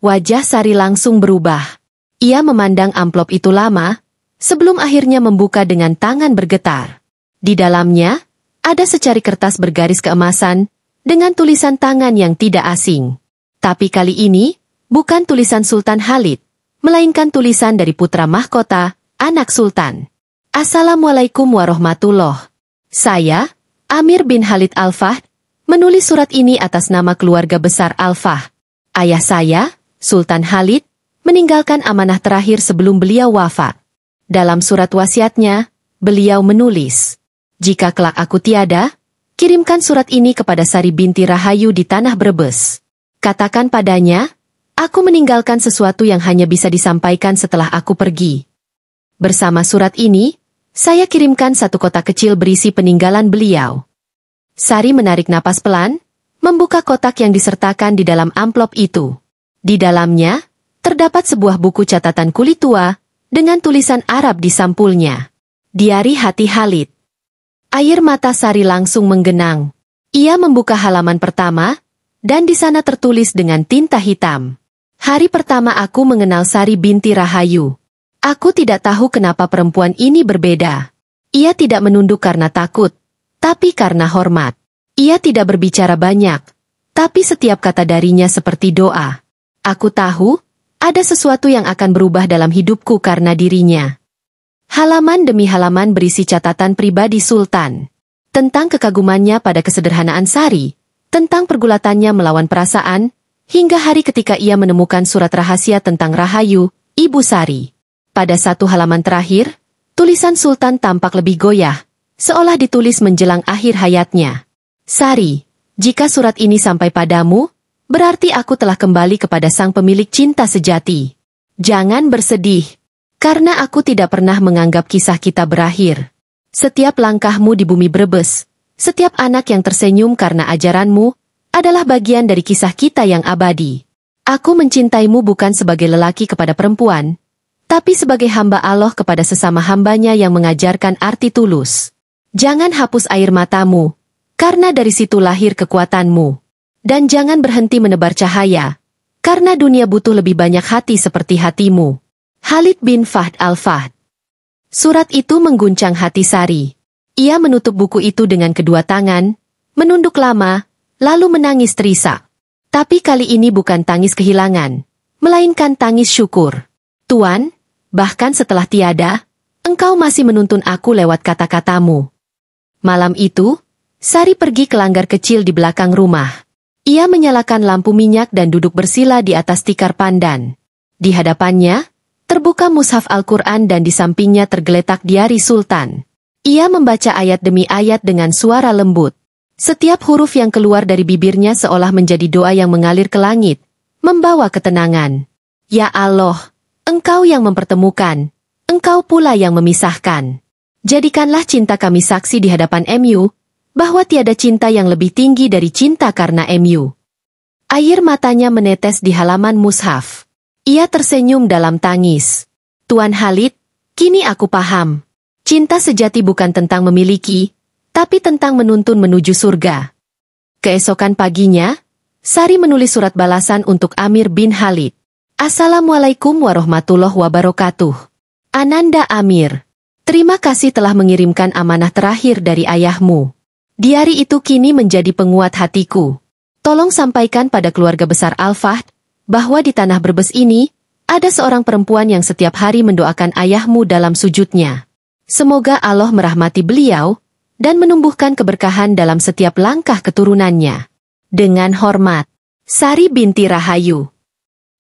Wajah Sari langsung berubah. Ia memandang amplop itu lama, sebelum akhirnya membuka dengan tangan bergetar. Di dalamnya, ada secari kertas bergaris keemasan, dengan tulisan tangan yang tidak asing. Tapi kali ini, bukan tulisan Sultan Khalid, melainkan tulisan dari putra mahkota, anak Sultan. Assalamualaikum warahmatullahi. Saya, Amir bin Khalid Al-Fahd, menulis surat ini atas nama keluarga besar Al-Fahd. Ayah saya, Sultan Khalid, meninggalkan amanah terakhir sebelum beliau wafat. Dalam surat wasiatnya, beliau menulis, "Jika kelak aku tiada, kirimkan surat ini kepada Sari binti Rahayu di tanah Brebes. Katakan padanya, aku meninggalkan sesuatu yang hanya bisa disampaikan setelah aku pergi." Bersama surat ini, saya kirimkan satu kotak kecil berisi peninggalan beliau. Sari menarik napas pelan, membuka kotak yang disertakan di dalam amplop itu. Di dalamnya, terdapat sebuah buku catatan kulit tua, dengan tulisan Arab di sampulnya. Diari Hati Khalid. Air mata Sari langsung menggenang. Ia membuka halaman pertama, dan di sana tertulis dengan tinta hitam. Hari pertama aku mengenal Sari binti Rahayu. Aku tidak tahu kenapa perempuan ini berbeda. Ia tidak menunduk karena takut, tapi karena hormat. Ia tidak berbicara banyak, tapi setiap kata darinya seperti doa. Aku tahu, ada sesuatu yang akan berubah dalam hidupku karena dirinya. Halaman demi halaman berisi catatan pribadi Sultan. Tentang kekagumannya pada kesederhanaan Sari, tentang pergulatannya melawan perasaan, hingga hari ketika ia menemukan surat rahasia tentang Rahayu, Ibu Sari. Pada satu halaman terakhir, tulisan Sultan tampak lebih goyah, seolah ditulis menjelang akhir hayatnya. Sari, jika surat ini sampai padamu, berarti aku telah kembali kepada sang pemilik cinta sejati. Jangan bersedih, karena aku tidak pernah menganggap kisah kita berakhir. Setiap langkahmu di bumi Brebes, setiap anak yang tersenyum karena ajaranmu, adalah bagian dari kisah kita yang abadi. Aku mencintaimu bukan sebagai lelaki kepada perempuan, tapi sebagai hamba Allah kepada sesama hambanya yang mengajarkan arti tulus. Jangan hapus air matamu, karena dari situ lahir kekuatanmu. Dan jangan berhenti menebar cahaya, karena dunia butuh lebih banyak hati seperti hatimu. Khalid bin Fahd Al-Fahd. Surat itu mengguncang hati Sari. Ia menutup buku itu dengan kedua tangan, menunduk lama, lalu menangis terisak. Tapi kali ini bukan tangis kehilangan, melainkan tangis syukur. Tuan, bahkan setelah tiada, engkau masih menuntun aku lewat kata-katamu. Malam itu, Sari pergi ke langgar kecil di belakang rumah. Ia menyalakan lampu minyak dan duduk bersila di atas tikar pandan. Di hadapannya, Terbuka mushaf Al-Quran dan di sampingnya tergeletak diari Sultan. Ia membaca ayat demi ayat dengan suara lembut. Setiap huruf yang keluar dari bibirnya seolah menjadi doa yang mengalir ke langit, membawa ketenangan. Ya Allah, Engkau yang mempertemukan, Engkau pula yang memisahkan. Jadikanlah cinta kami saksi di hadapan MU, bahwa tiada cinta yang lebih tinggi dari cinta karena MU. Air matanya menetes di halaman mushaf. Ia tersenyum dalam tangis. Tuan Khalid, kini aku paham. Cinta sejati bukan tentang memiliki, tapi tentang menuntun menuju surga. Keesokan paginya, Sari menulis surat balasan untuk Amir bin Khalid. Assalamualaikum warahmatullahi wabarakatuh. Ananda Amir, terima kasih telah mengirimkan amanah terakhir dari ayahmu. Diari itu kini menjadi penguat hatiku. Tolong sampaikan pada keluarga besar Al-Fahd, bahwa di tanah Brebes ini, ada seorang perempuan yang setiap hari mendoakan ayahmu dalam sujudnya. Semoga Allah merahmati beliau, dan menumbuhkan keberkahan dalam setiap langkah keturunannya. Dengan hormat, Sari binti Rahayu.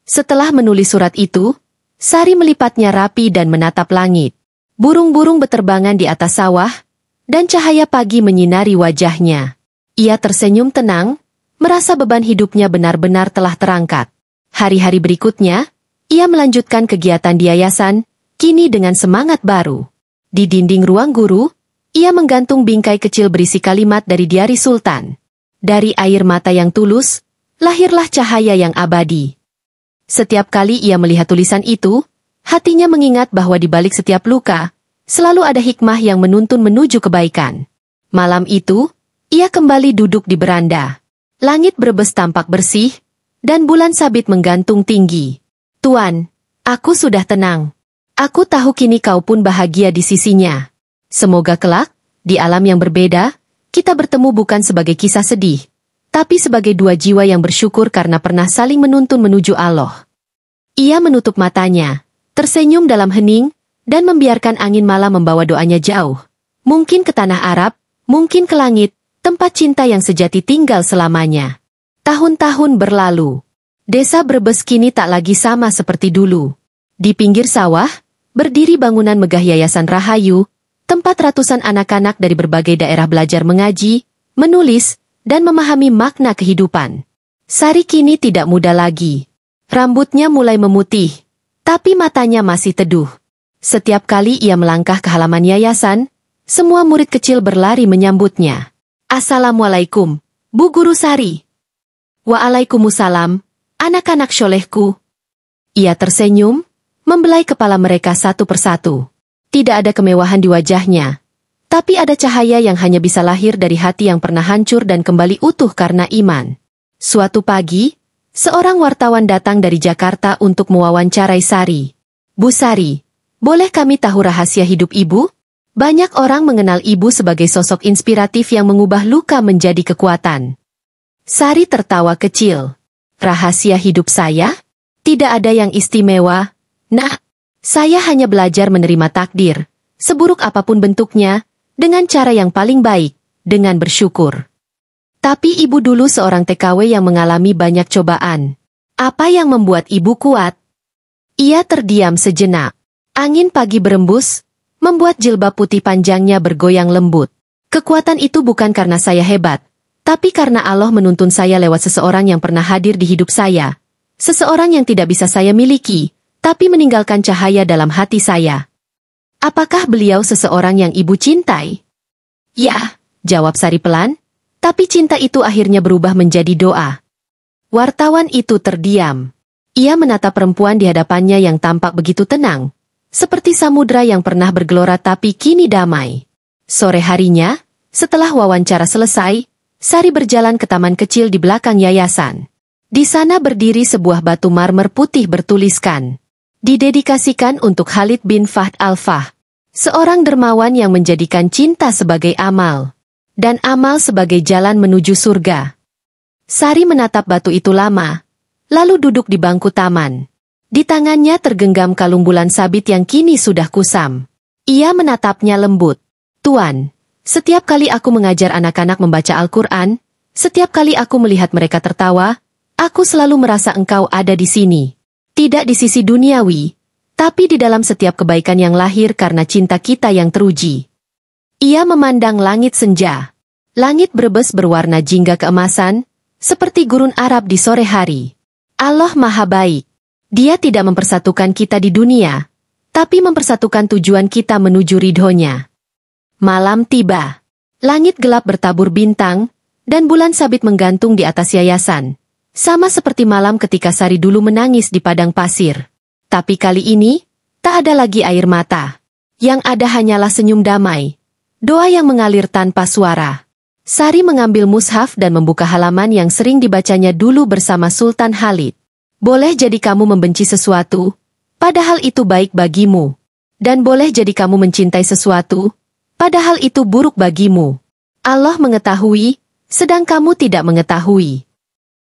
Setelah menulis surat itu, Sari melipatnya rapi dan menatap langit. Burung-burung beterbangan di atas sawah, dan cahaya pagi menyinari wajahnya. Ia tersenyum tenang, merasa beban hidupnya benar-benar telah terangkat. Hari-hari berikutnya, ia melanjutkan kegiatan di yayasan, kini dengan semangat baru. Di dinding ruang guru, ia menggantung bingkai kecil berisi kalimat dari diari Sultan. Dari air mata yang tulus, lahirlah cahaya yang abadi. Setiap kali ia melihat tulisan itu, hatinya mengingat bahwa di balik setiap luka, selalu ada hikmah yang menuntun menuju kebaikan. Malam itu, ia kembali duduk di beranda. Langit Brebes tampak bersih, dan bulan sabit menggantung tinggi. Tuan, aku sudah tenang. Aku tahu kini kau pun bahagia di sisinya. Semoga kelak, di alam yang berbeda, kita bertemu bukan sebagai kisah sedih, tapi sebagai dua jiwa yang bersyukur karena pernah saling menuntun menuju Allah. Ia menutup matanya, tersenyum dalam hening, dan membiarkan angin malam membawa doanya jauh. Mungkin ke tanah Arab, mungkin ke langit, tempat cinta yang sejati tinggal selamanya. Tahun-tahun berlalu. Desa Brebes kini tak lagi sama seperti dulu. Di pinggir sawah, berdiri bangunan megah Yayasan Rahayu, tempat ratusan anak-anak dari berbagai daerah belajar mengaji, menulis, dan memahami makna kehidupan. Sari kini tidak muda lagi. Rambutnya mulai memutih, tapi matanya masih teduh. Setiap kali ia melangkah ke halaman yayasan, semua murid kecil berlari menyambutnya. Assalamualaikum, Bu Guru Sari. Waalaikumsalam, anak-anak syolehku. Ia tersenyum, membelai kepala mereka satu persatu. Tidak ada kemewahan di wajahnya, tapi ada cahaya yang hanya bisa lahir dari hati yang pernah hancur dan kembali utuh karena iman. Suatu pagi, seorang wartawan datang dari Jakarta untuk mewawancarai Sari. Bu Sari, boleh kami tahu rahasia hidup Ibu? Banyak orang mengenal Ibu sebagai sosok inspiratif yang mengubah luka menjadi kekuatan. Sari tertawa kecil. Rahasia hidup saya? Tidak ada yang istimewa. Nah, saya hanya belajar menerima takdir, seburuk apapun bentuknya, dengan cara yang paling baik, dengan bersyukur. Tapi Ibu dulu seorang TKW yang mengalami banyak cobaan. Apa yang membuat Ibu kuat? Ia terdiam sejenak. Angin pagi berembus, membuat jilbab putih panjangnya bergoyang lembut. Kekuatan itu bukan karena saya hebat, tapi karena Allah menuntun saya lewat seseorang yang pernah hadir di hidup saya. Seseorang yang tidak bisa saya miliki, tapi meninggalkan cahaya dalam hati saya. Apakah beliau seseorang yang Ibu cintai? Ya, jawab Sari pelan, tapi cinta itu akhirnya berubah menjadi doa. Wartawan itu terdiam. Ia menatap perempuan di hadapannya yang tampak begitu tenang, seperti samudra yang pernah bergelora tapi kini damai. Sore harinya, setelah wawancara selesai, Sari berjalan ke taman kecil di belakang yayasan. Di sana berdiri sebuah batu marmer putih bertuliskan, didedikasikan untuk Khalid bin Fahd Al-Fahd, seorang dermawan yang menjadikan cinta sebagai amal, dan amal sebagai jalan menuju surga. Sari menatap batu itu lama, lalu duduk di bangku taman. Di tangannya tergenggam kalung bulan sabit yang kini sudah kusam. Ia menatapnya lembut. Tuan, setiap kali aku mengajar anak-anak membaca Al-Quran, setiap kali aku melihat mereka tertawa, aku selalu merasa engkau ada di sini. Tidak di sisi duniawi, tapi di dalam setiap kebaikan yang lahir karena cinta kita yang teruji. Ia memandang langit senja. Langit Brebes berwarna jingga keemasan, seperti gurun Arab di sore hari. Allah Maha Baik. Dia tidak mempersatukan kita di dunia, tapi mempersatukan tujuan kita menuju ridhonya. Malam tiba. Langit gelap bertabur bintang, dan bulan sabit menggantung di atas yayasan. Sama seperti malam ketika Sari dulu menangis di padang pasir. Tapi kali ini, tak ada lagi air mata. Yang ada hanyalah senyum damai. Doa yang mengalir tanpa suara. Sari mengambil mushaf dan membuka halaman yang sering dibacanya dulu bersama Sultan Khalid. Boleh jadi kamu membenci sesuatu, padahal itu baik bagimu. Dan boleh jadi kamu mencintai sesuatu, padahal itu buruk bagimu. Allah mengetahui, sedang kamu tidak mengetahui.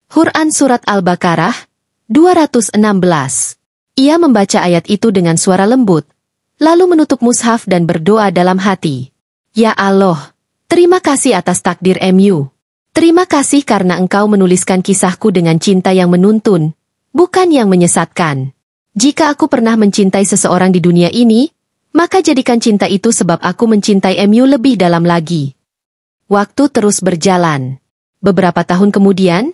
Quran Surat Al-Baqarah, 216. Ia membaca ayat itu dengan suara lembut, lalu menutup mushaf dan berdoa dalam hati. Ya Allah, terima kasih atas takdir MU. Terima kasih karena Engkau menuliskan kisahku dengan cinta yang menuntun, bukan yang menyesatkan. Jika aku pernah mencintai seseorang di dunia ini, maka jadikan cinta itu sebab aku mencintai MU lebih dalam lagi. Waktu terus berjalan. Beberapa tahun kemudian,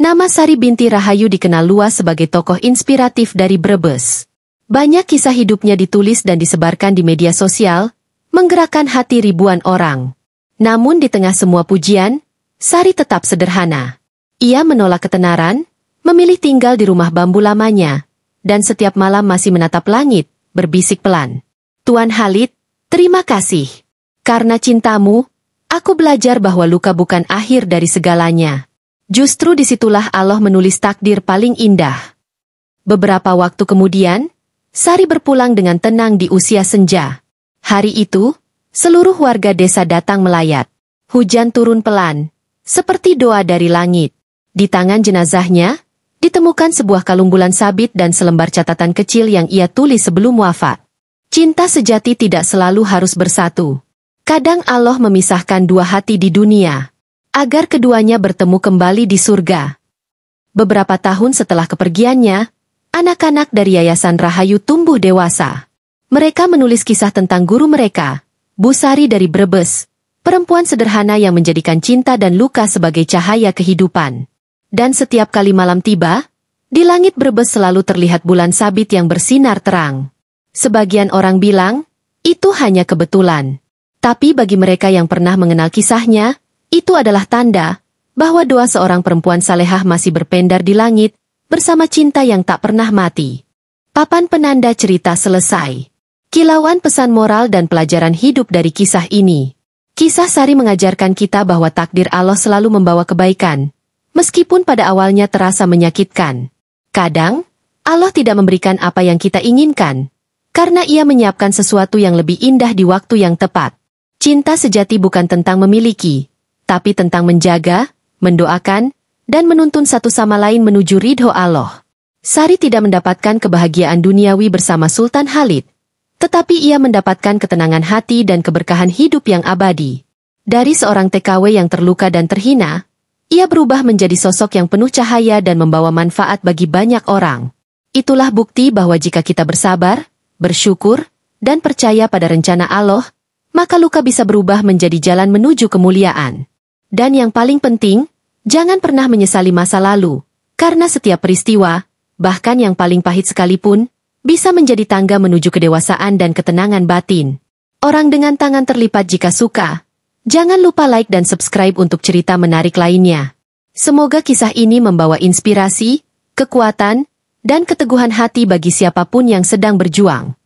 nama Sari binti Rahayu dikenal luas sebagai tokoh inspiratif dari Brebes. Banyak kisah hidupnya ditulis dan disebarkan di media sosial, menggerakkan hati ribuan orang. Namun di tengah semua pujian, Sari tetap sederhana. Ia menolak ketenaran, memilih tinggal di rumah bambu lamanya, dan setiap malam masih menatap langit, berbisik pelan. Tuan Khalid, terima kasih. Karena cintamu, aku belajar bahwa luka bukan akhir dari segalanya. Justru disitulah Allah menulis takdir paling indah. Beberapa waktu kemudian, Sari berpulang dengan tenang di usia senja. Hari itu, seluruh warga desa datang melayat. Hujan turun pelan, seperti doa dari langit. Di tangan jenazahnya, ditemukan sebuah kalung bulan sabit dan selembar catatan kecil yang ia tulis sebelum wafat. Cinta sejati tidak selalu harus bersatu. Kadang Allah memisahkan dua hati di dunia, agar keduanya bertemu kembali di surga. Beberapa tahun setelah kepergiannya, anak-anak dari Yayasan Rahayu tumbuh dewasa. Mereka menulis kisah tentang guru mereka, Bu Sari dari Brebes, perempuan sederhana yang menjadikan cinta dan luka sebagai cahaya kehidupan. Dan setiap kali malam tiba, di langit Brebes selalu terlihat bulan sabit yang bersinar terang. Sebagian orang bilang, itu hanya kebetulan. Tapi bagi mereka yang pernah mengenal kisahnya, itu adalah tanda bahwa doa seorang perempuan salehah masih berpendar di langit, bersama cinta yang tak pernah mati. Papan penanda cerita selesai. Kilauan pesan moral dan pelajaran hidup dari kisah ini. Kisah Sari mengajarkan kita bahwa takdir Allah selalu membawa kebaikan, meskipun pada awalnya terasa menyakitkan. Kadang, Allah tidak memberikan apa yang kita inginkan, karena Ia menyiapkan sesuatu yang lebih indah di waktu yang tepat. Cinta sejati bukan tentang memiliki, tapi tentang menjaga, mendoakan, dan menuntun satu sama lain menuju ridho Allah. Sari tidak mendapatkan kebahagiaan duniawi bersama Sultan Khalid, tetapi ia mendapatkan ketenangan hati dan keberkahan hidup yang abadi. Dari seorang TKW yang terluka dan terhina, ia berubah menjadi sosok yang penuh cahaya dan membawa manfaat bagi banyak orang. Itulah bukti bahwa jika kita bersabar, bersyukur, dan percaya pada rencana Allah, maka luka bisa berubah menjadi jalan menuju kemuliaan. Dan yang paling penting, jangan pernah menyesali masa lalu, karena setiap peristiwa, bahkan yang paling pahit sekalipun, bisa menjadi tangga menuju kedewasaan dan ketenangan batin. Orang dengan tangan terlipat jika suka. Jangan lupa like dan subscribe untuk cerita menarik lainnya. Semoga kisah ini membawa inspirasi, kekuatan, dan keteguhan hati bagi siapapun yang sedang berjuang.